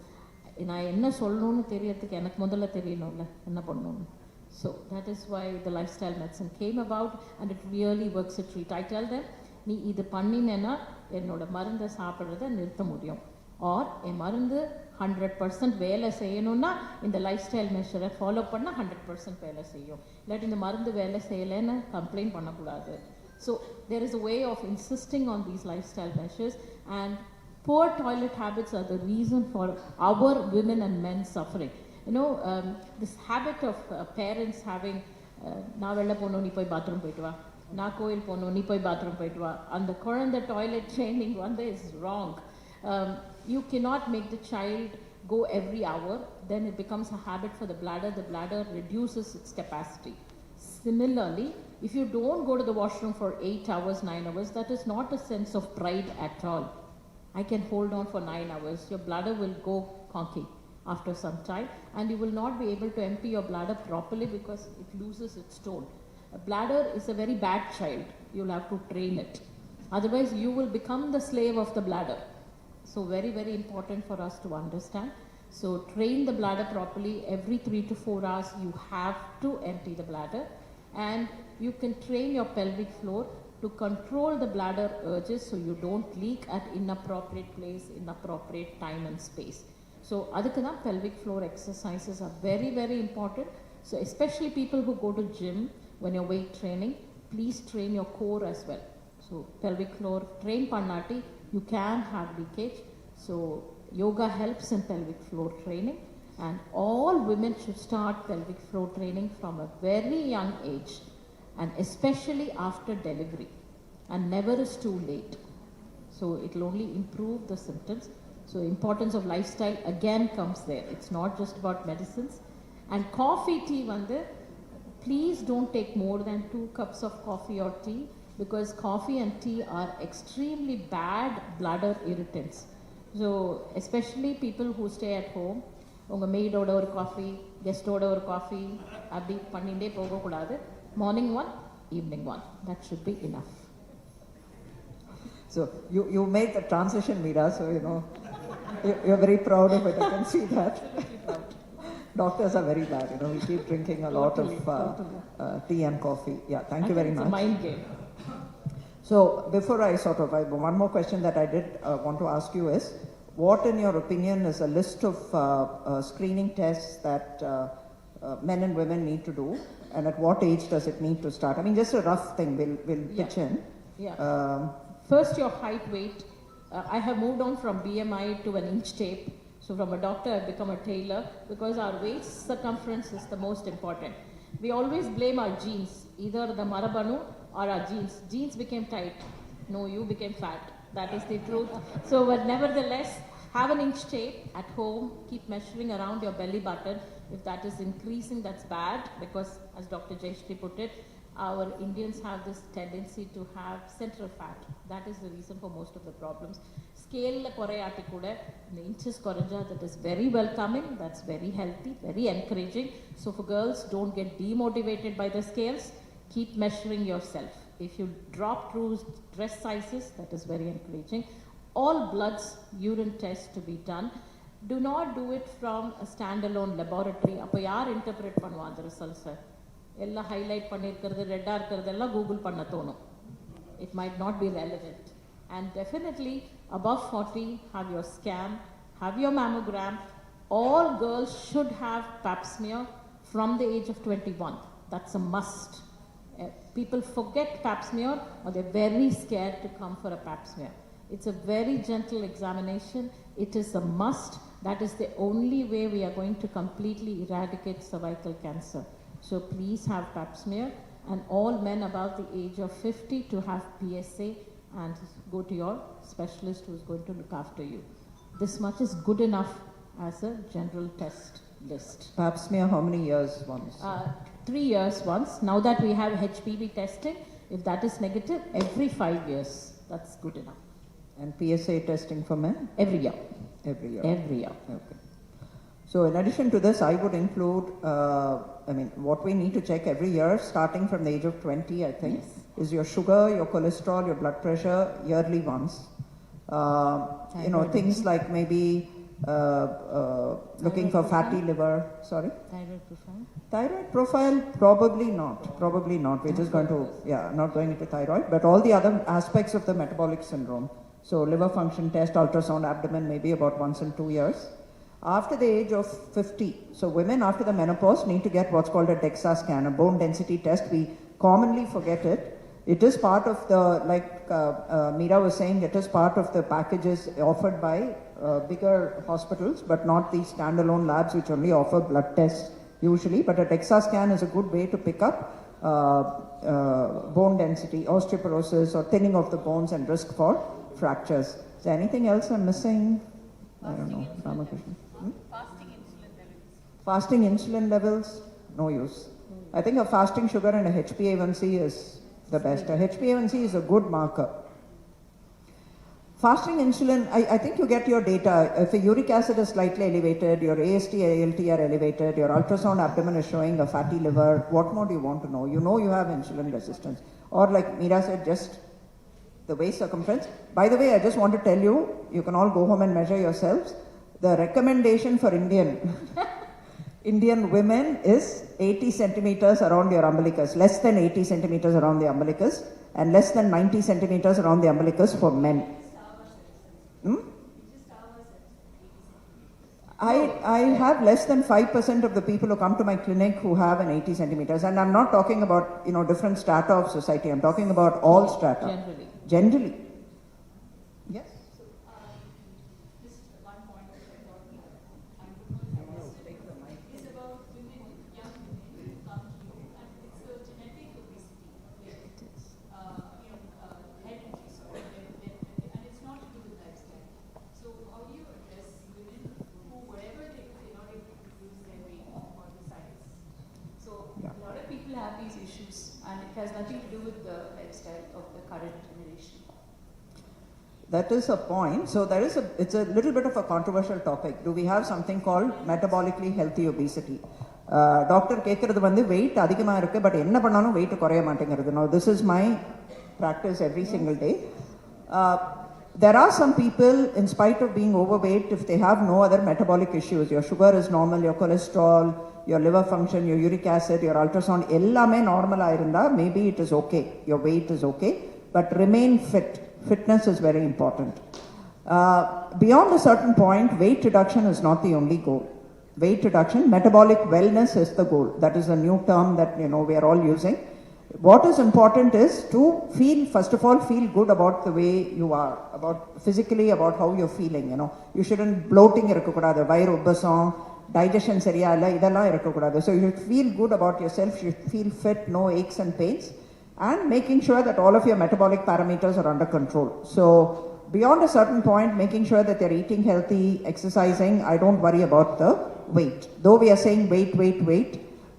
நான் என்ன சொல்லணும்னு தெரியறதுக்கு எனக்கு முதல்ல தெரியணும்ல என்ன பண்ணணும்னு. So that is why the lifestyle medicine came about, and it really works a treat. I tell them, நீ இது பண்ணினேன்னா என்னோட மருந்தை சாப்பிட்றத நிறுத்த முடியும், ஆர் என் மருந்து 100% வேலை செய்யணும்னா இந்த லைஃப் ஸ்டைல் மெஷரை ஃபாலோ பண்ணால் 100% வேலை செய்யும். இல்லாட்டி இந்த மருந்து வேலை செய்யலைன்னு கம்ப்ளைண்ட் பண்ணக்கூடாது. So there is a way of insisting on these lifestyle measures, and poor toilet habits are the reason for our women and men suffering. You know, this habit of parents having, na vella pono ni poi bathroom poitu va, na koil pono ni poi bathroom poitu va, and the the toilet training one day is wrong. You cannot make the child go every hour, then it becomes a habit for the bladder reduces its capacity. Similarly, if you don't go to the washroom for 8 hours, 9 hours, that is not a sense of pride at all. I can hold on for 9 hours, your bladder will go conky after some time, and you will not be able to empty your bladder properly because it loses its tone. A bladder is a very bad child, you'll have to train it. Otherwise, you will become the slave of the bladder. So very, very important for us to understand. So train the bladder properly. Every 3 to 4 hours, you have to empty the bladder. And you can train your pelvic floor to control the bladder urges so you don't leak at inappropriate place, inappropriate time and space. So adukana pelvic floor exercises are very, very important. So especially people who go to gym when you're weight training, please train your core as well. So pelvic floor train pannati, you can have leakage. So yoga helps in pelvic floor training, and all women should start pelvic floor training from a very young age, and especially after delivery, and never is too late. So it will only improve the symptoms. So importance of lifestyle again comes there. It's not just about medicines. And coffee, tea, please don't take more than 2 cups of coffee or tea, because coffee and tea are extremely bad bladder irritants. So especially people who stay at home, unga maid oda or coffee, guest oda or coffee, abdi panninde poga kudadu. Morning one, evening one. That should be enough. So you made the transition, Meera, so you know, you're very proud of it, I can see that. Doctors are very bad, you know, we keep drinking a lot of tea and coffee. Yeah, thank you very much. It's a mind game. So before I one more question that I did want to ask you is, what in your opinion is a list of screening tests that men and women need to do, and at what age does it need to start? I mean, just a rough thing, we'll pitch in. Yeah. First, your height, weight. I have moved on from BMI to an inch tape. So from a doctor, I've become a tailor, because our waist circumference is the most important. We always blame our genes, either the marabanu or our genes. Genes became tight. No, you became fat. That is the truth. So, but nevertheless, have an inch tape at home. Keep measuring around your belly button. If that is increasing, that's bad, because as Dr. Jayashree put it, our Indians have this tendency to have central fat. That is the reason for most of the problems. Scale korayati kuda, the inches koranja, that is very welcoming, that's very healthy, very encouraging. So for girls, don't get demotivated by the scales. Keep measuring yourself. If you drop through dress sizes, that is very encouraging. All bloods, urine tests to be done. Do not do it from a standalone laboratory. Appo yaar interpret pannuva the results? Ella highlight pannirukkiradhu, red irukkiradella Google panna thonum. It might not be relevant. And definitely above 40, have your scan, have your mammogram. All girls should have pap smear from the age of 21. That's a must. People forget pap smear, or they're very scared to come for a pap smear. It's a very gentle examination. It is a must. That is the only way we are going to completely eradicate cervical cancer. So please have pap smear, and all men above the age of 50 to have PSA, and go to your specialist who is going to look after you. This much is good enough as a general test list. Pap smear, how many years once? 3 years once. Now that we have HPV testing, if that is negative, every 5 years. That's good enough. And PSA testing for men? Every year. Every year? Every year. Okay. So in addition to this, I would include, what we need to check every year, starting from the age of 20, I think, yes, is your sugar, your cholesterol, your blood pressure, yearly once. Things like maybe looking for fatty liver. Sorry? Thyroid profile? Thyroid profile, probably not. Probably not. We're just going to, not going into thyroid, but all the other aspects of the metabolic syndrome. So liver function test, ultrasound abdomen, maybe about once in 2 years. After the age of 50, so women after the menopause need to get what's called a DEXA scan, a bone density test. We commonly forget it. It is part of the, like Meera was saying, it is part of the packages offered by bigger hospitals, but not these standalone labs which only offer blood tests usually. But a DEXA scan is a good way to pick up bone density, osteoporosis, or thinning of the bones and risk for fractures. Is there anything else I'm missing? I don't know. Ramakrishna. Fasting insulin levels, no use. I think a fasting sugar and a HbA1c is the best. A HbA1c is a good marker. Fasting insulin, I think you get your data. If a uric acid is slightly elevated, your AST, ALT are elevated, your ultrasound abdomen is showing a fatty liver, what more do you want to know? You know you have insulin resistance. Or like Meera said, just the waist circumference. By the way, I just want to tell you, you can all go home and measure yourselves. The recommendation for Indian women is 80 centimeters around your umbilicus, less than 80 centimeters around the umbilicus, and less than 90 centimeters around the umbilicus for men. I have less than 5% of the people who come to my clinic who have an 80 centimeters, and I'm not talking about different strata of society. I'm talking about all strata. Generally. Yes. These issues, and it has nothing to do with the lifestyle of the current generation. That is a point. So it's a little bit of a controversial topic. Do we have something called metabolically healthy obesity? Doctor கேட்கறது வந்து weight அதிகமா இருக்கு, but என்ன பண்ணாலும் weight குறைய மாட்டேங்கிறது. Now this is my practice every single day. There are some people, in spite of being overweight, if they have no other metabolic issues, your sugar is normal, your cholesterol, your liver function, your uric acid, your ultrasound, ellame normal irunda, maybe it is okay, your weight is okay, but remain fit. Fitness is very important. Beyond a certain point, weight reduction is not the only goal. Weight reduction, metabolic wellness is the goal. That is a new term that we are all using. What is important is to feel, first of all, feel good about the way you are, about physically, about how you're feeling. You shouldn't bloating irukkodadu, vairu ubbasam, digestion சரியா இல்ல இதெல்லாம் இருக்கக்கூடாது. So you should feel good about yourself, you should feel fit, no aches and pains, and making sure that all of your metabolic parameters are under control. So beyond a certain point, making sure that they're eating healthy, exercising, I don't worry about the weight. Though we are saying weight,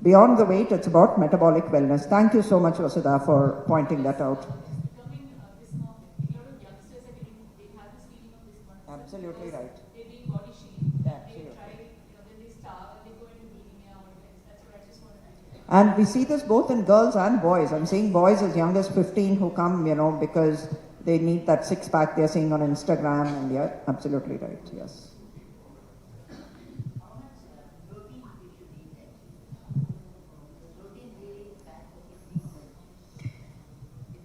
beyond the weight, it's about metabolic wellness. Thank you so much, Vasudha, for pointing that out. Absolutely right. And we see this both in girls and boys. I'm seeing boys as young as 15 who come, because they need that six-pack they're seeing on Instagram, and yeah, absolutely right, yes.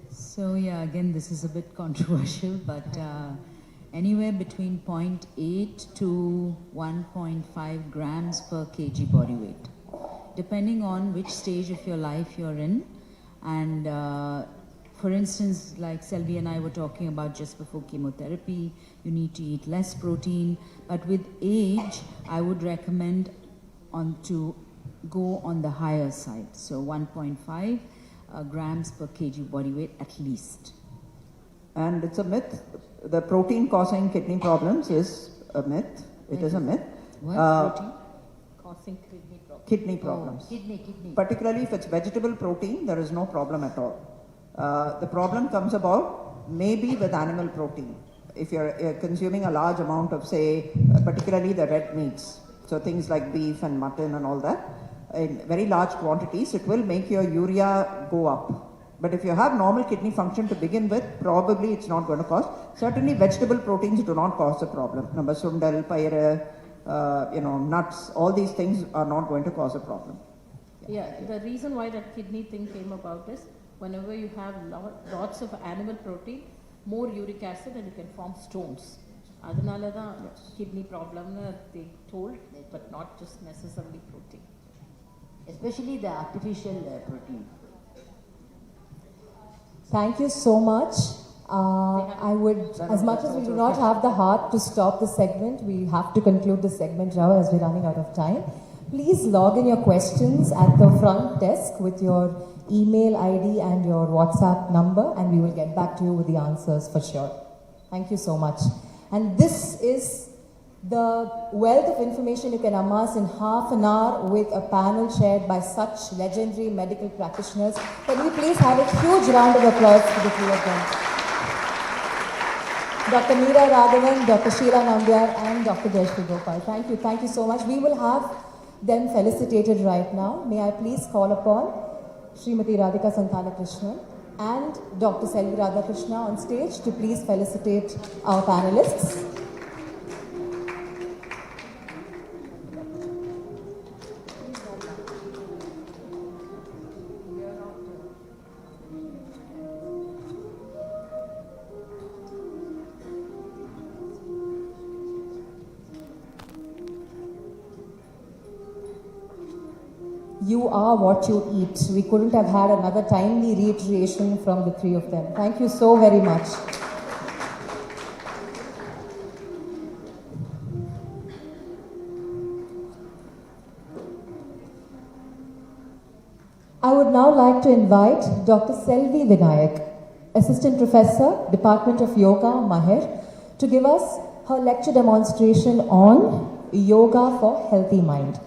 So yeah, again, this is a bit controversial, but anywhere between 0.8 to 1.5 grams per kg body weight, depending on which stage of your life you're in. And for instance, like Selvi and I were talking about just before chemotherapy, you need to eat less protein. But with age, I would recommend to go on the higher side. So 1.5 grams per kg body weight at least. And it's a myth. The protein causing kidney problems is a myth. It is a myth. What? Protein causing kidney problems? Kidney problems. Oh, kidney. Particularly if it's vegetable protein, there is no problem at all. The problem comes about maybe with animal protein. If you're consuming a large amount of, say, particularly the red meats, so things like beef and mutton and all that, in very large quantities, it will make your urea go up. But if you have normal kidney function to begin with, probably it's not going to cause. Certainly vegetable proteins do not cause a problem. Number sundal, paira, nuts, all these things are not going to cause a problem. Yeah, the reason why that kidney thing came about is whenever you have lots of animal protein, more uric acid and you can form stones. Adanala da kidney problem they told, but not just necessarily protein. Especially the artificial protein. Thank you so much. I would, as much as we do not have the heart to stop the segment, we have to conclude the segment now as we're running out of time. Please log in your questions at the front desk with your email ID and your WhatsApp number, and we will get back to you with the answers for sure. Thank you so much. And this is the wealth of information you can amass in half an hour with a panel chaired by such legendary medical practitioners. Can we please have a huge round of applause for the three of them? Dr. Meera Raghavan, Dr. Sheila Nambiar, and Dr. Jayashree Gopal. Thank you so much. We will have them felicitated right now. May I please call upon Srimati Radhika Santanakrishnan and Dr. Selvi Radhakrishna on stage to please felicitate our panelists. You are what you eat. We couldn't have had another timely reiteration from the three of them. Thank you so very much. I would now like to invite Dr. Selvi Vinayak, Assistant Professor, Department of Yoga, Mahir, to give us her lecture demonstration on Yoga for Healthy Mind.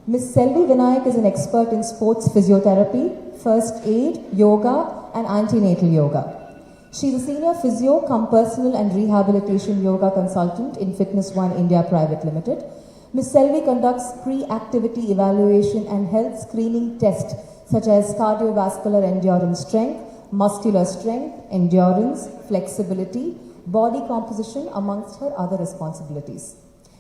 Ms. Selvi Vinayak is an expert in sports physiotherapy, first aid, yoga, and antenatal yoga. She is a senior physio cum personal and rehabilitation yoga consultant in Fitness One India Private Limited. Ms. Selvi conducts pre-activity evaluation and health screening tests such as cardiovascular endurance strength, muscular strength, endurance, flexibility, body composition, amongst her other responsibilities.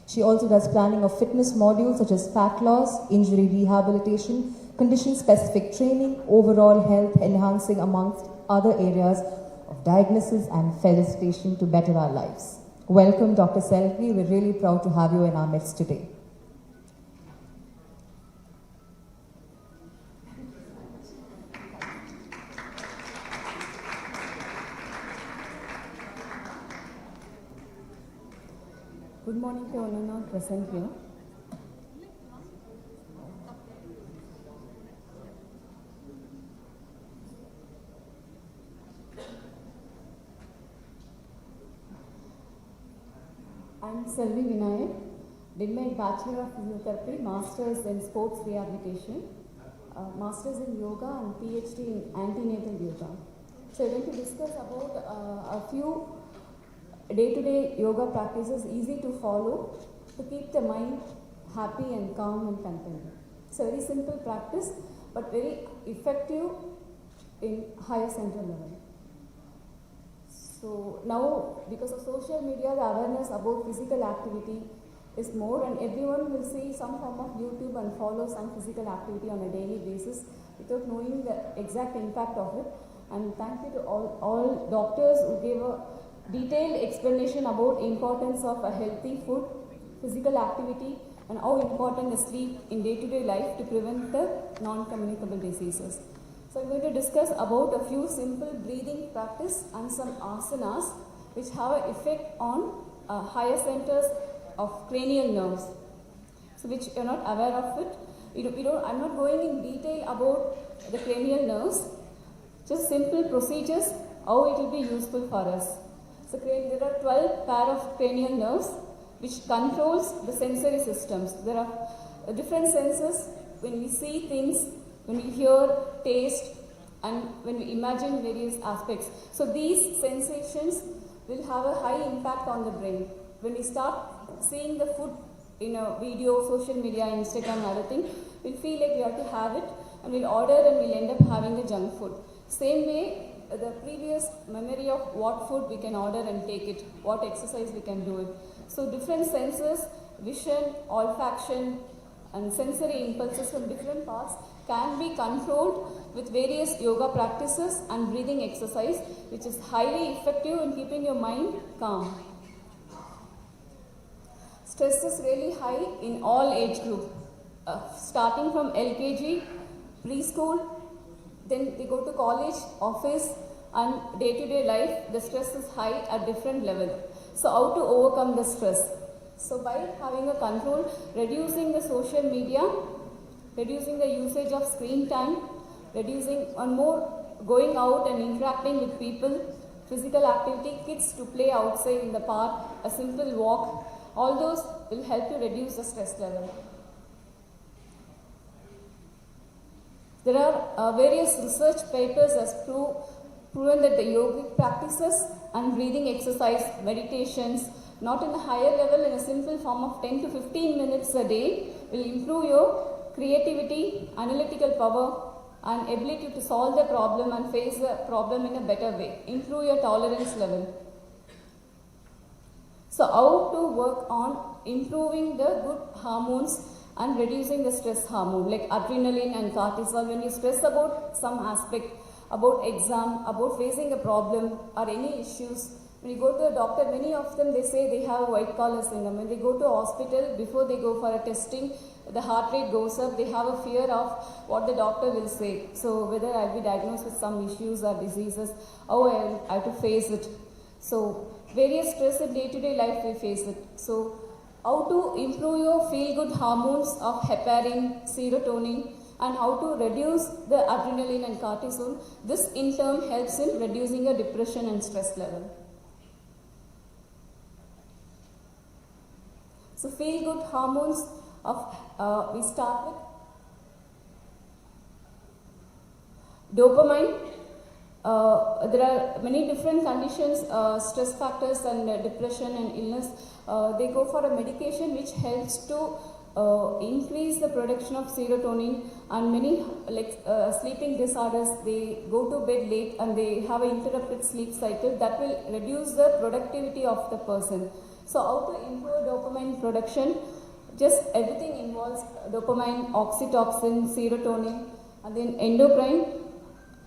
She also does planning of fitness modules such as fat loss, injury rehabilitation, condition-specific training, overall health enhancing, amongst other areas of diagnosis and felicitation to better our lives. Welcome, Dr. Selvi. We're really proud to have you in our midst today. Good morning to all and all present here. I'm Selvi Vinayak, did my Bachelor of Physiotherapy, Masters in Sports Rehabilitation, Masters in Yoga and PhD in Antenatal Yoga. So I'm going to discuss about a few day-to-day yoga practices easy to follow to keep the mind happy and calm and content. It's a very simple practice but very effective in higher central level. So now, because of social media, the awareness about physical activity is more, and everyone will see some form of YouTube and follow some physical activity on a daily basis without knowing the exact impact of it. And thank you to all doctors who gave a detailed explanation about importance of a healthy food, physical activity, and how important is sleep in day-to-day life to prevent the non-communicable diseases. So I'm going to discuss about a few simple breathing practice and some asanas which have an effect on higher centers of cranial nerves, so which you're not aware of it. I'm not going in detail about the cranial nerves, just simple procedures, how it will be useful for us. So there are 12 pair of cranial nerves which controls the sensory systems. There are different senses when we see things, when we hear, taste, and when we imagine various aspects. So these sensations will have a high impact on the brain. When we start seeing the food in a video, social media, Instagram, and other thing, we'll feel like we have to have it, and we'll order and we'll end up having the junk food. Same way, the previous memory of what food we can order and take it, what exercise we can do it. So different senses, vision, olfaction, and sensory impulses from different parts can be controlled with various yoga practices and breathing exercise, which is highly effective in keeping your mind calm. Stress is really high in all age groups, starting from LKG, preschool, then they go to college, office, and day-to-day life, the stress is high at different level. So how to overcome the stress? So by having a control, reducing the social media, reducing the usage of screen time, reducing and more going out and interacting with people, physical activity, kids to play outside in the park, a simple walk, all those will help you reduce the stress level. There are various research papers as proven that the yogic practices and breathing exercise, meditations, not in a higher level, in a simple form of 10 to 15 minutes a day, will improve your creativity, analytical power, and ability to solve the problem and face the problem in a better way. Improve your tolerance level. So how to work on improving the good hormones and reducing the stress hormone like adrenaline and cortisol. When you stress about some aspect, about exam, about facing a problem or any issues, when you go to a doctor, many of them they say they have white collar syndrome. When they go to a hospital, before they go for a testing, the heart rate goes up, they have a fear of what the doctor will say. So whether I'll be diagnosed with some issues or diseases, how I have to face it. So various stress in day-to-day life we face it. So how to improve your feel-good hormones of heparin, serotonin, and how to reduce the adrenaline and cortisol. This in turn helps in reducing your depression and stress level. So feel-good hormones of we start with dopamine. There are many different conditions, stress factors and depression and illness. They go for a medication which helps to increase the production of serotonin, and many sleeping disorders, they go to bed late and they have an interrupted sleep cycle that will reduce the productivity of the person. So how to improve dopamine production? Just everything involves dopamine, oxytocin, serotonin, and then endocrine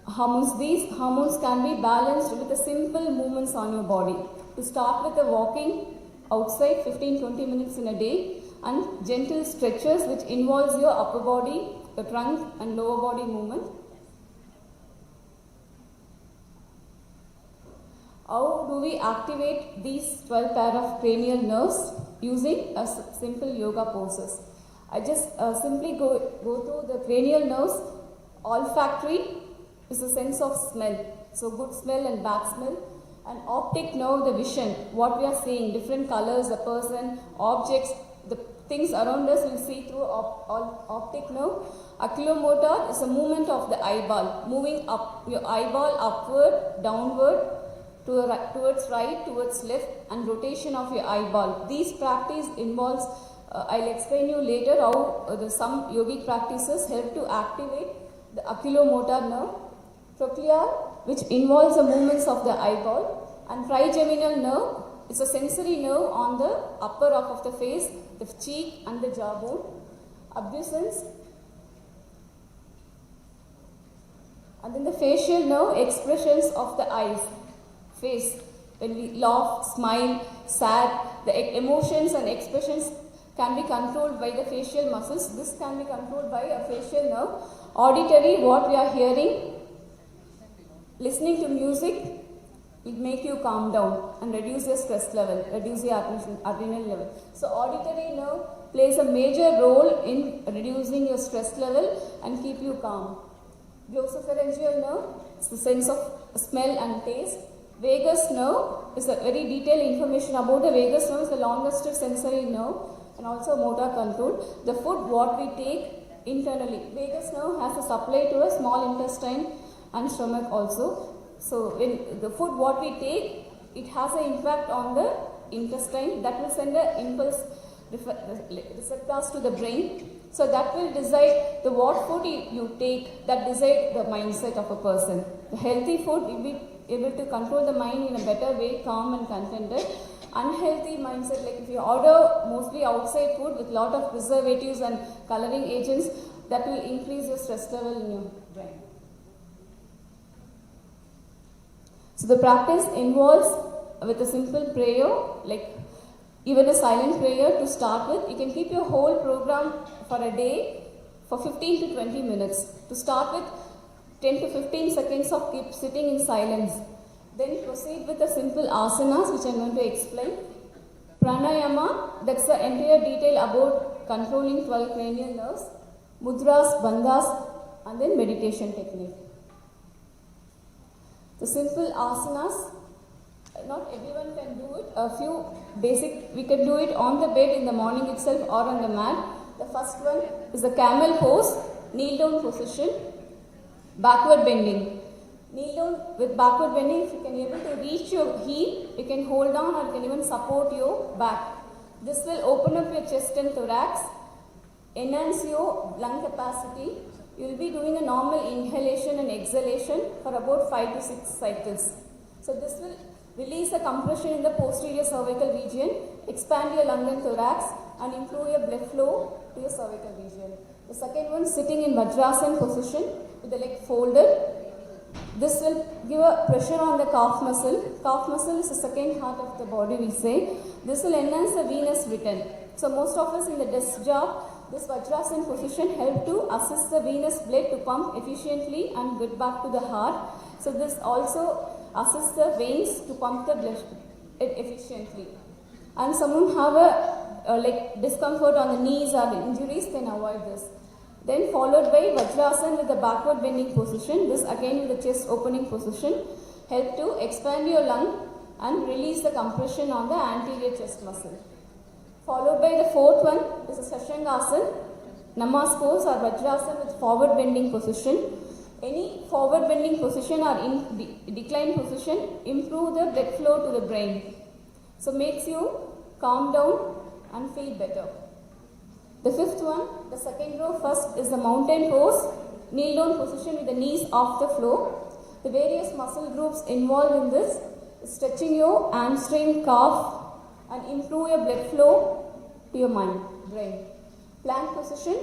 hormones. These hormones can be balanced with the simple movements on your body. To start with the walking outside 15-20 minutes in a day, and gentle stretches which involves your upper body, the trunk and lower body movement. How do we activate these 12 pair of cranial nerves? Using a simple yoga poses. I just simply go through the cranial nerves. Olfactory is a sense of smell. So good smell and bad smell. And optic nerve, the vision, what we are seeing, different colors, a person, objects, the things around us will see through optic nerve. Oculomotor is a movement of the eyeball, moving up your eyeball upward, downward, towards right, towards left, and rotation of your eyeball. These practice involves, I'll explain you later how some yogic practices help to activate the oculomotor nerve. Trochlear, which involves the movements of the eyeball, and trigeminal nerve, it's a sensory nerve on the upper half of the face, the cheek and the jawbone. Abducens, and then the facial nerve, expressions of the eyes. Face, when we laugh, smile, sad, the emotions and expressions can be controlled by the facial muscles. This can be controlled by a facial nerve. Auditory, what we are hearing, listening to music, it make you calm down and reduce your stress level, reduce your adrenaline level. So auditory nerve plays a major role in reducing your stress level and keep you calm. Glossopharyngeal nerve is the sense of smell and taste. Vagus nerve is a very detailed information about the vagus nerve, is the longest sensory nerve and also motor control. The food what we take internally. Vagus nerve has a supply to a small intestine and stomach also. So when the food what we take, it has an impact on the intestine that will send an impulse receptors to the brain. So that will decide the what food you take, that decide the mindset of a person. The healthy food will be able to control the mind in a better way, calm and contented. Unhealthy mindset, like if you order mostly outside food with lot of preservatives and coloring agents, that will increase your stress level in your brain. So the practice involves with a simple prayer, like even a silent prayer to start with. You can keep your whole program for a day for 15 to 20 minutes. To start with, 10 to 15 seconds of keep sitting in silence. Then proceed with the simple asanas which I am going to explain. Pranayama, that's the entire detail about controlling 12 cranial nerves. Mudras, bandhas, and then meditation technique. The simple asanas, not everyone can do it. A few basic, we can do it on the bed in the morning itself or on the mat. The first one is the camel pose, kneel down position, backward bending. Kneel down with backward bending. If you can able to reach your heel, you can hold down or you can even support your back. This will open up your chest and thorax, enhance your lung capacity. You will be doing a normal inhalation and exhalation for about 5 to 6 cycles. So this will release the compression in the posterior cervical region, expand your lung and thorax, and improve your blood flow to your cervical region. The second one, sitting in Vajrasana position with the leg folded. This will give a pressure on the calf muscle. Calf muscle is the second heart of the body, we say. This will enhance the venous return. So most of us in the desk job, this Vajrasana position help to assist the venous blood to pump efficiently and get back to the heart. So this also assists the veins to pump the blood efficiently. And someone have a like discomfort on the knees or the injuries, can avoid this. Then followed by Vajrasana with the backward bending position. This again with the chest opening position. Help to expand your lung and release the compression on the anterior chest muscle. Followed by the fourth one is a Sashangasana, Namas pose or Vajrasana with forward bending position. Any forward bending position or decline position improve the blood flow to the brain. So makes you calm down and feel better. The fifth one, the second row first is the mountain pose, kneel down position with the knees off the floor. The various muscle groups involved in this is stretching your hamstring, calf and improve your blood flow to your brain. Plank position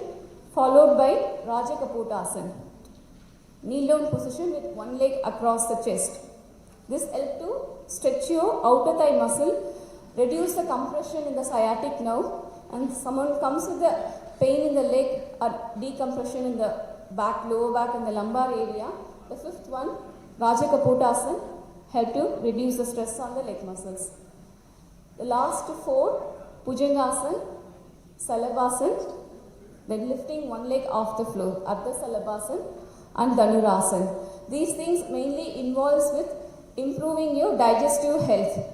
followed by Rajakapotasana. Kneel down position with one leg across the chest. This helps to stretch your outer thigh muscle, reduce the compression in the sciatic nerve, and someone comes with the pain in the leg or decompression in the back, lower back and the lumbar area. The fifth one, Rajakapotasana, help to reduce the stress on the leg muscles. The last four, Bhujangasana, Salabhasana, then lifting one leg off the floor, Ardha Salabhasana and Dhanurasana. These things mainly involves with improving your digestive health.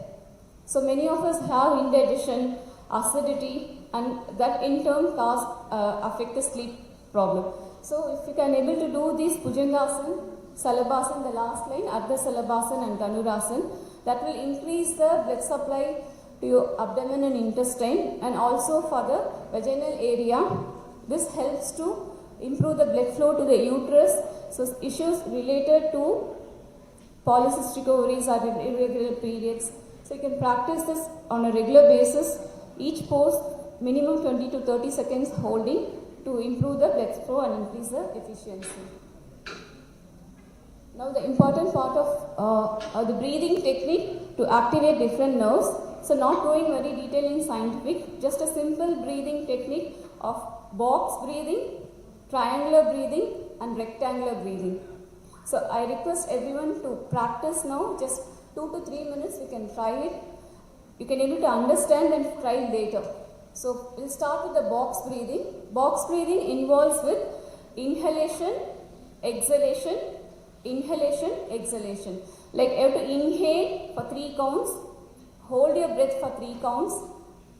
So many of us have indigestion, acidity, and that in turn affect the sleep problem. So if you can able to do these Bhujangasana, Salabhasana, the last line, Ardha Salabhasana and Dhanurasana, that will increase the blood supply to your abdomen and intestine and also for the vaginal area. This helps to improve the blood flow to the uterus. So issues related to polycystic ovaries or irregular periods. So you can practice this on a regular basis. Each pose minimum 20 to 30 seconds holding to improve the blood flow and increase the efficiency. Now the important part of the breathing technique to activate different nerves. So not going very detailed in scientific, just a simple breathing technique of box breathing, triangular breathing and rectangular breathing. So I request everyone to practice now, just 2 to 3 minutes we can try it. You can able to understand and try later. So we'll start with the box breathing. Box breathing involves with inhalation, exhalation, inhalation, exhalation. Like you have to inhale for 3 counts, hold your breath for 3 counts,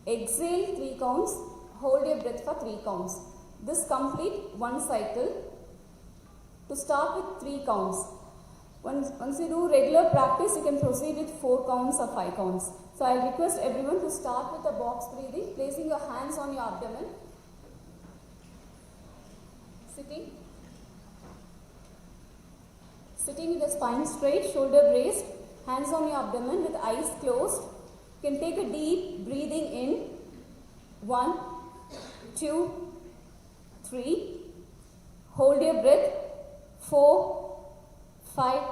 exhale 3 counts, hold your breath for 3 counts. This complete one cycle. To start with 3 counts. Once you do regular practice, you can proceed with 4 counts or 5 counts. So I request everyone to start with the box breathing, placing your hands on your abdomen, sitting with the spine straight, shoulder braced, hands on your abdomen with eyes closed. You can take a deep breathing in. 1, 2, 3. Hold your breath. 4, 5,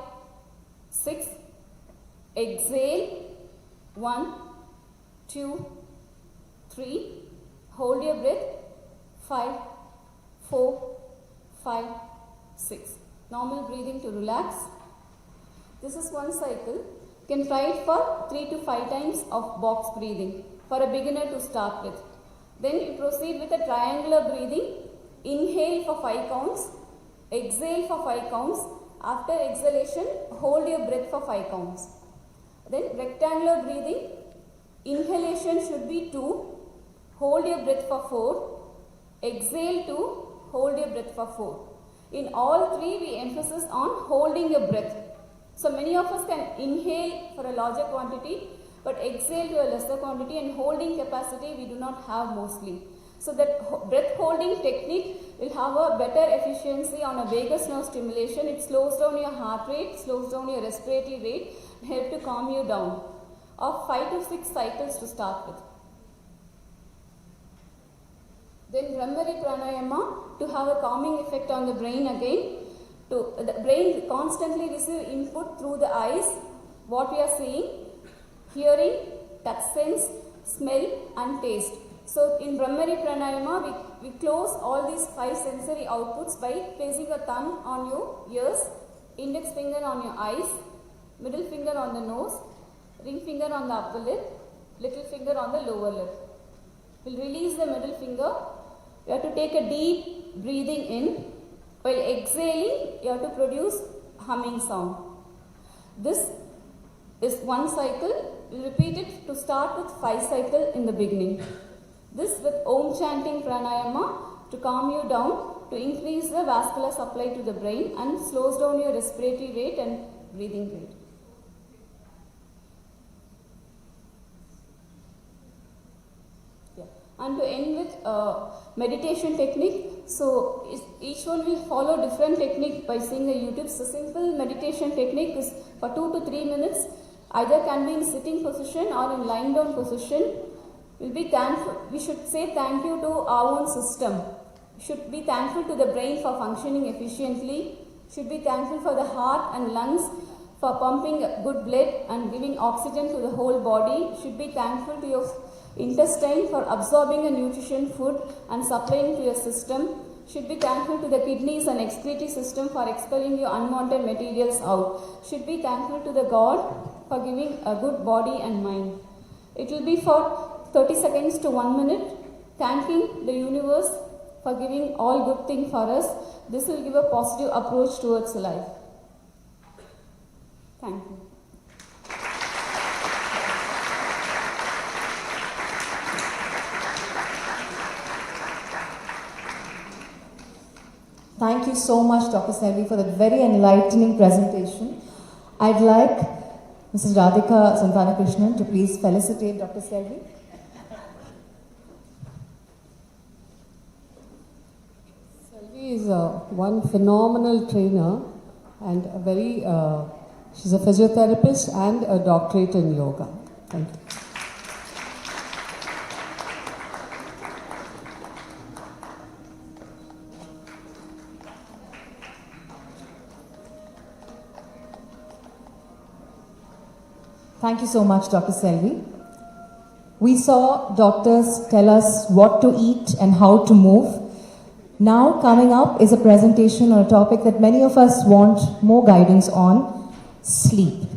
6. Exhale. 1, 2, 3. Hold your breath. 5, 4, 5, 6. normal breathing to relax. This is one cycle. You can try it for 3 to 5 times of box breathing for a beginner to start with. Then you proceed with a triangular breathing. Inhale for 5 counts, exhale for 5 counts. After exhalation, hold your breath for 5 counts. Then rectangular breathing. Inhalation should be 2, hold your breath for 4, exhale 2, hold your breath for 4. In all 3, we emphasize on holding your breath. So many of us can inhale for a larger quantity, but exhale to a lesser quantity, and holding capacity we do not have mostly. So that breath holding technique will have a better efficiency on a vagus nerve stimulation. It slows down your heart rate, slows down your respiratory rate, and help to calm you down. Of 5 to 6 cycles to start with. Then Brahmari Pranayama to have a calming effect on the brain again. The brain constantly receive input through the eyes, what we are seeing, hearing, touch sense, smell and taste. So in Brahmari Pranayama, we close all these 5 sensory outputs by placing a thumb on your ears, index finger on your eyes, middle finger on the nose, ring finger on the upper lip, little finger on the lower lip. We'll release the middle finger. You have to take a deep breathing in. While exhaling, you have to produce humming sound. This is one cycle. We'll repeat it to start with 5 cycles in the beginning. This with Om chanting pranayama to calm you down, to increase the vascular supply to the brain and slows down your respiratory rate and breathing rate. And to end with meditation technique. So each one will follow different technique by seeing the YouTube. So simple meditation technique is for 2 to 3 minutes. Either can be in sitting position or in lying down position. We'll be thankful. We should say thank you to our own system. We should be thankful to the brain for functioning efficiently. Should be thankful for the heart and lungs for pumping good blood and giving oxygen to the whole body. Should be thankful to your intestine for absorbing a nutrition food and supplying to your system. Should be thankful to the kidneys and excretory system for expelling your unwanted materials out. Should be thankful to the God for giving a good body and mind. It will be for 30 seconds to 1 minute, thanking the universe for giving all good things for us. This will give a positive approach towards life. Thank you. Thank you so much, Dr. Selvi, for that very enlightening presentation. I'd like Mrs. Radhika Santanakrishnan to please felicitate Dr. Selvi. Selvi is one phenomenal trainer and a very, she's a physiotherapist and a doctorate in yoga. Thank you. Thank you so much, Dr. Selvi. We saw doctors tell us what to eat and how to move. Now coming up is a presentation on a topic that many of us want more guidance on, sleep.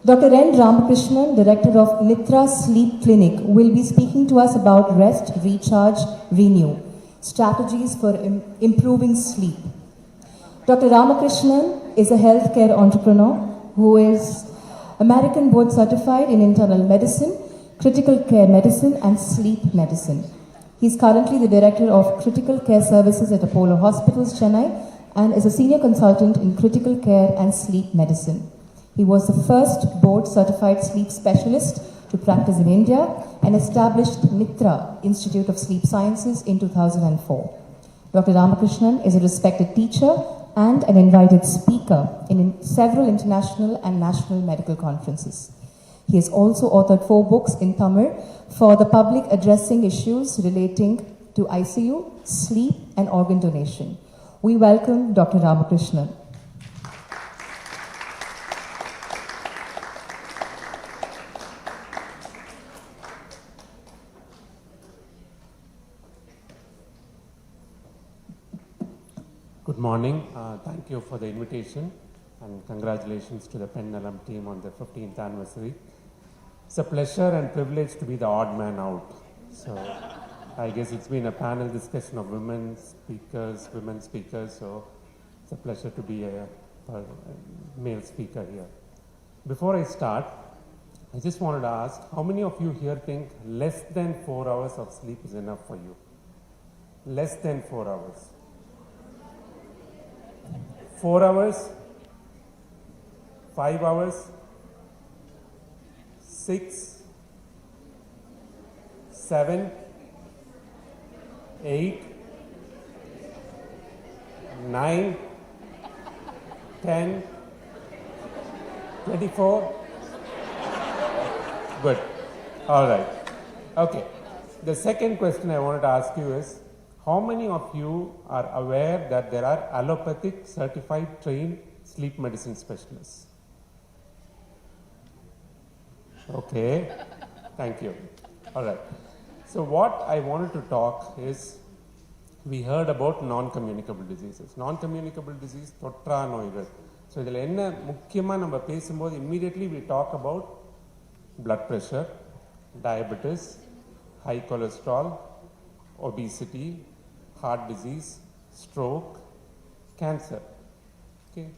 Dr. N. Ramakrishnan, Director of Nitra Sleep Clinic, will be speaking to us about rest, recharge, renew, strategies for improving sleep. Dr. Ramakrishnan is a healthcare entrepreneur who is American board certified in internal medicine, critical care medicine and sleep medicine. He is currently the director of critical care services at Apollo Hospitals, Chennai, and is a senior consultant in critical care and sleep medicine. He was the first board certified sleep specialist to practice in India and established Nitra Institute of Sleep Sciences in 2004. Dr. Ramakrishnan is a respected teacher and an invited speaker in several international and national medical conferences. He has also authored 4 books in Tamil for the public addressing issues relating to ICU, sleep and organ donation. We welcome Dr. Ramakrishnan. Good morning. Thank you for the invitation and congratulations to the Penn Nalam team on the 15th anniversary. It's a pleasure and privilege to be the odd man out. So I guess it's been a panel discussion of women speakers, so it's a pleasure to be a male speaker here. Before I start, I just wanted to ask, how many of you here think less than 4 hours of sleep is enough for you? Less than 4 hours. 4 hours, 5 hours, 6, 7, 8, 9, 10, 24. Good. All right. Okay. The second question I wanted to ask you is, how many of you are aware that there are allopathic certified trained sleep medicine specialists? Okay. Thank you. All right. So what I wanted to talk is, we heard about non-communicable diseases. Non-communicable disease, தொற்றா நோய்கள். So இதில் என்ன முக்கியமாக நம்ம பேசும்போது immediately we talk about blood pressure, diabetes, high cholesterol, obesity, heart disease, stroke, cancer. Okay.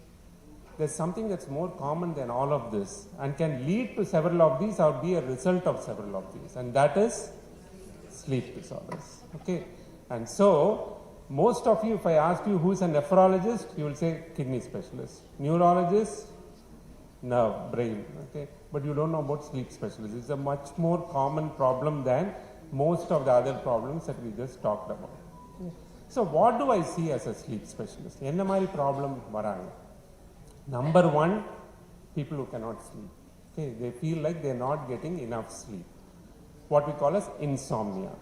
There's something that's more common than all of this and can lead to several of these or be a result of several of these, and that is sleep disorders. Okay. And so, most of you, if I ask you who is a nephrologist, you will say kidney specialist. Neurologist, nerve, brain. Okay. But you don't know about sleep specialists. It's a much more common problem than most of the other problems that we just talked about. Okay. So, what do I see as a sleep specialist? Enna mari problem varanga? Number one, people who cannot sleep. Okay. They feel like they're not getting enough sleep. What we call as insomnia.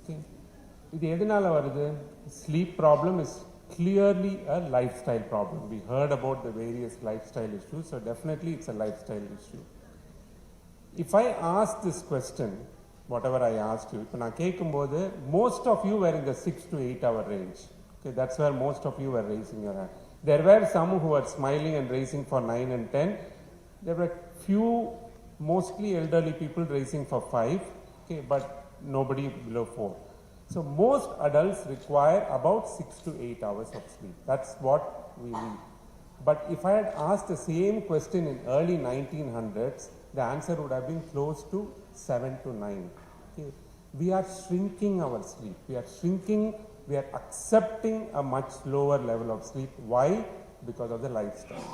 Okay. இது எதனால வருது? Sleep problem is clearly a lifestyle problem. We heard about the various lifestyle issues, so definitely it's a lifestyle issue. If I ask this question, whatever I asked you, இப்போ நான் கேட்கும்போது most of you were in the 6 to 8 hour range. Okay, that's where most of you were raising your hand. There were some who were smiling and raising for 9 and 10. There were few, mostly elderly people raising for 5, okay, but nobody below 4. So most adults require about 6 to 8 hours of sleep. That's what we need. But if I had asked the same question in early 1900s, the answer would have been close to 7 to 9. Okay. We are shrinking our sleep. We are shrinking, we are accepting a much lower level of sleep. Why? Because of the lifestyle.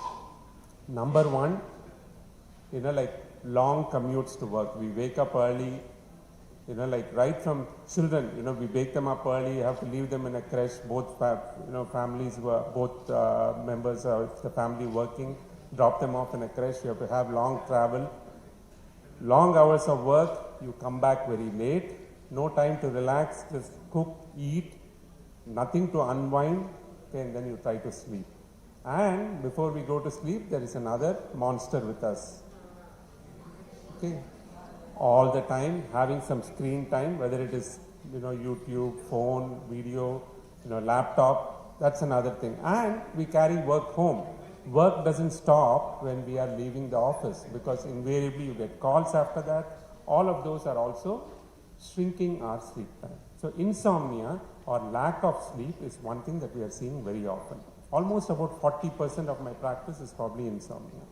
Number one, like long commutes to work. We wake up early, like right from children, we wake them up early, you have to leave them in a creche, both families were, both members of the family working, drop them off in a creche, you have to have long travel, long hours of work, you come back very late, no time to relax, just cook, eat, nothing to unwind, okay, and then you try to sleep. And before we go to sleep, there is another monster with us. Okay. All the time, having some screen time, whether it is, YouTube, phone, video, laptop, that's another thing. And we carry work home. Work doesn't stop when we are leaving the office, because invariably you get calls after that. All of those are also shrinking our sleep time. So insomnia or lack of sleep is one thing that we are seeing very often. Almost about 40% of my practice is probably insomnia.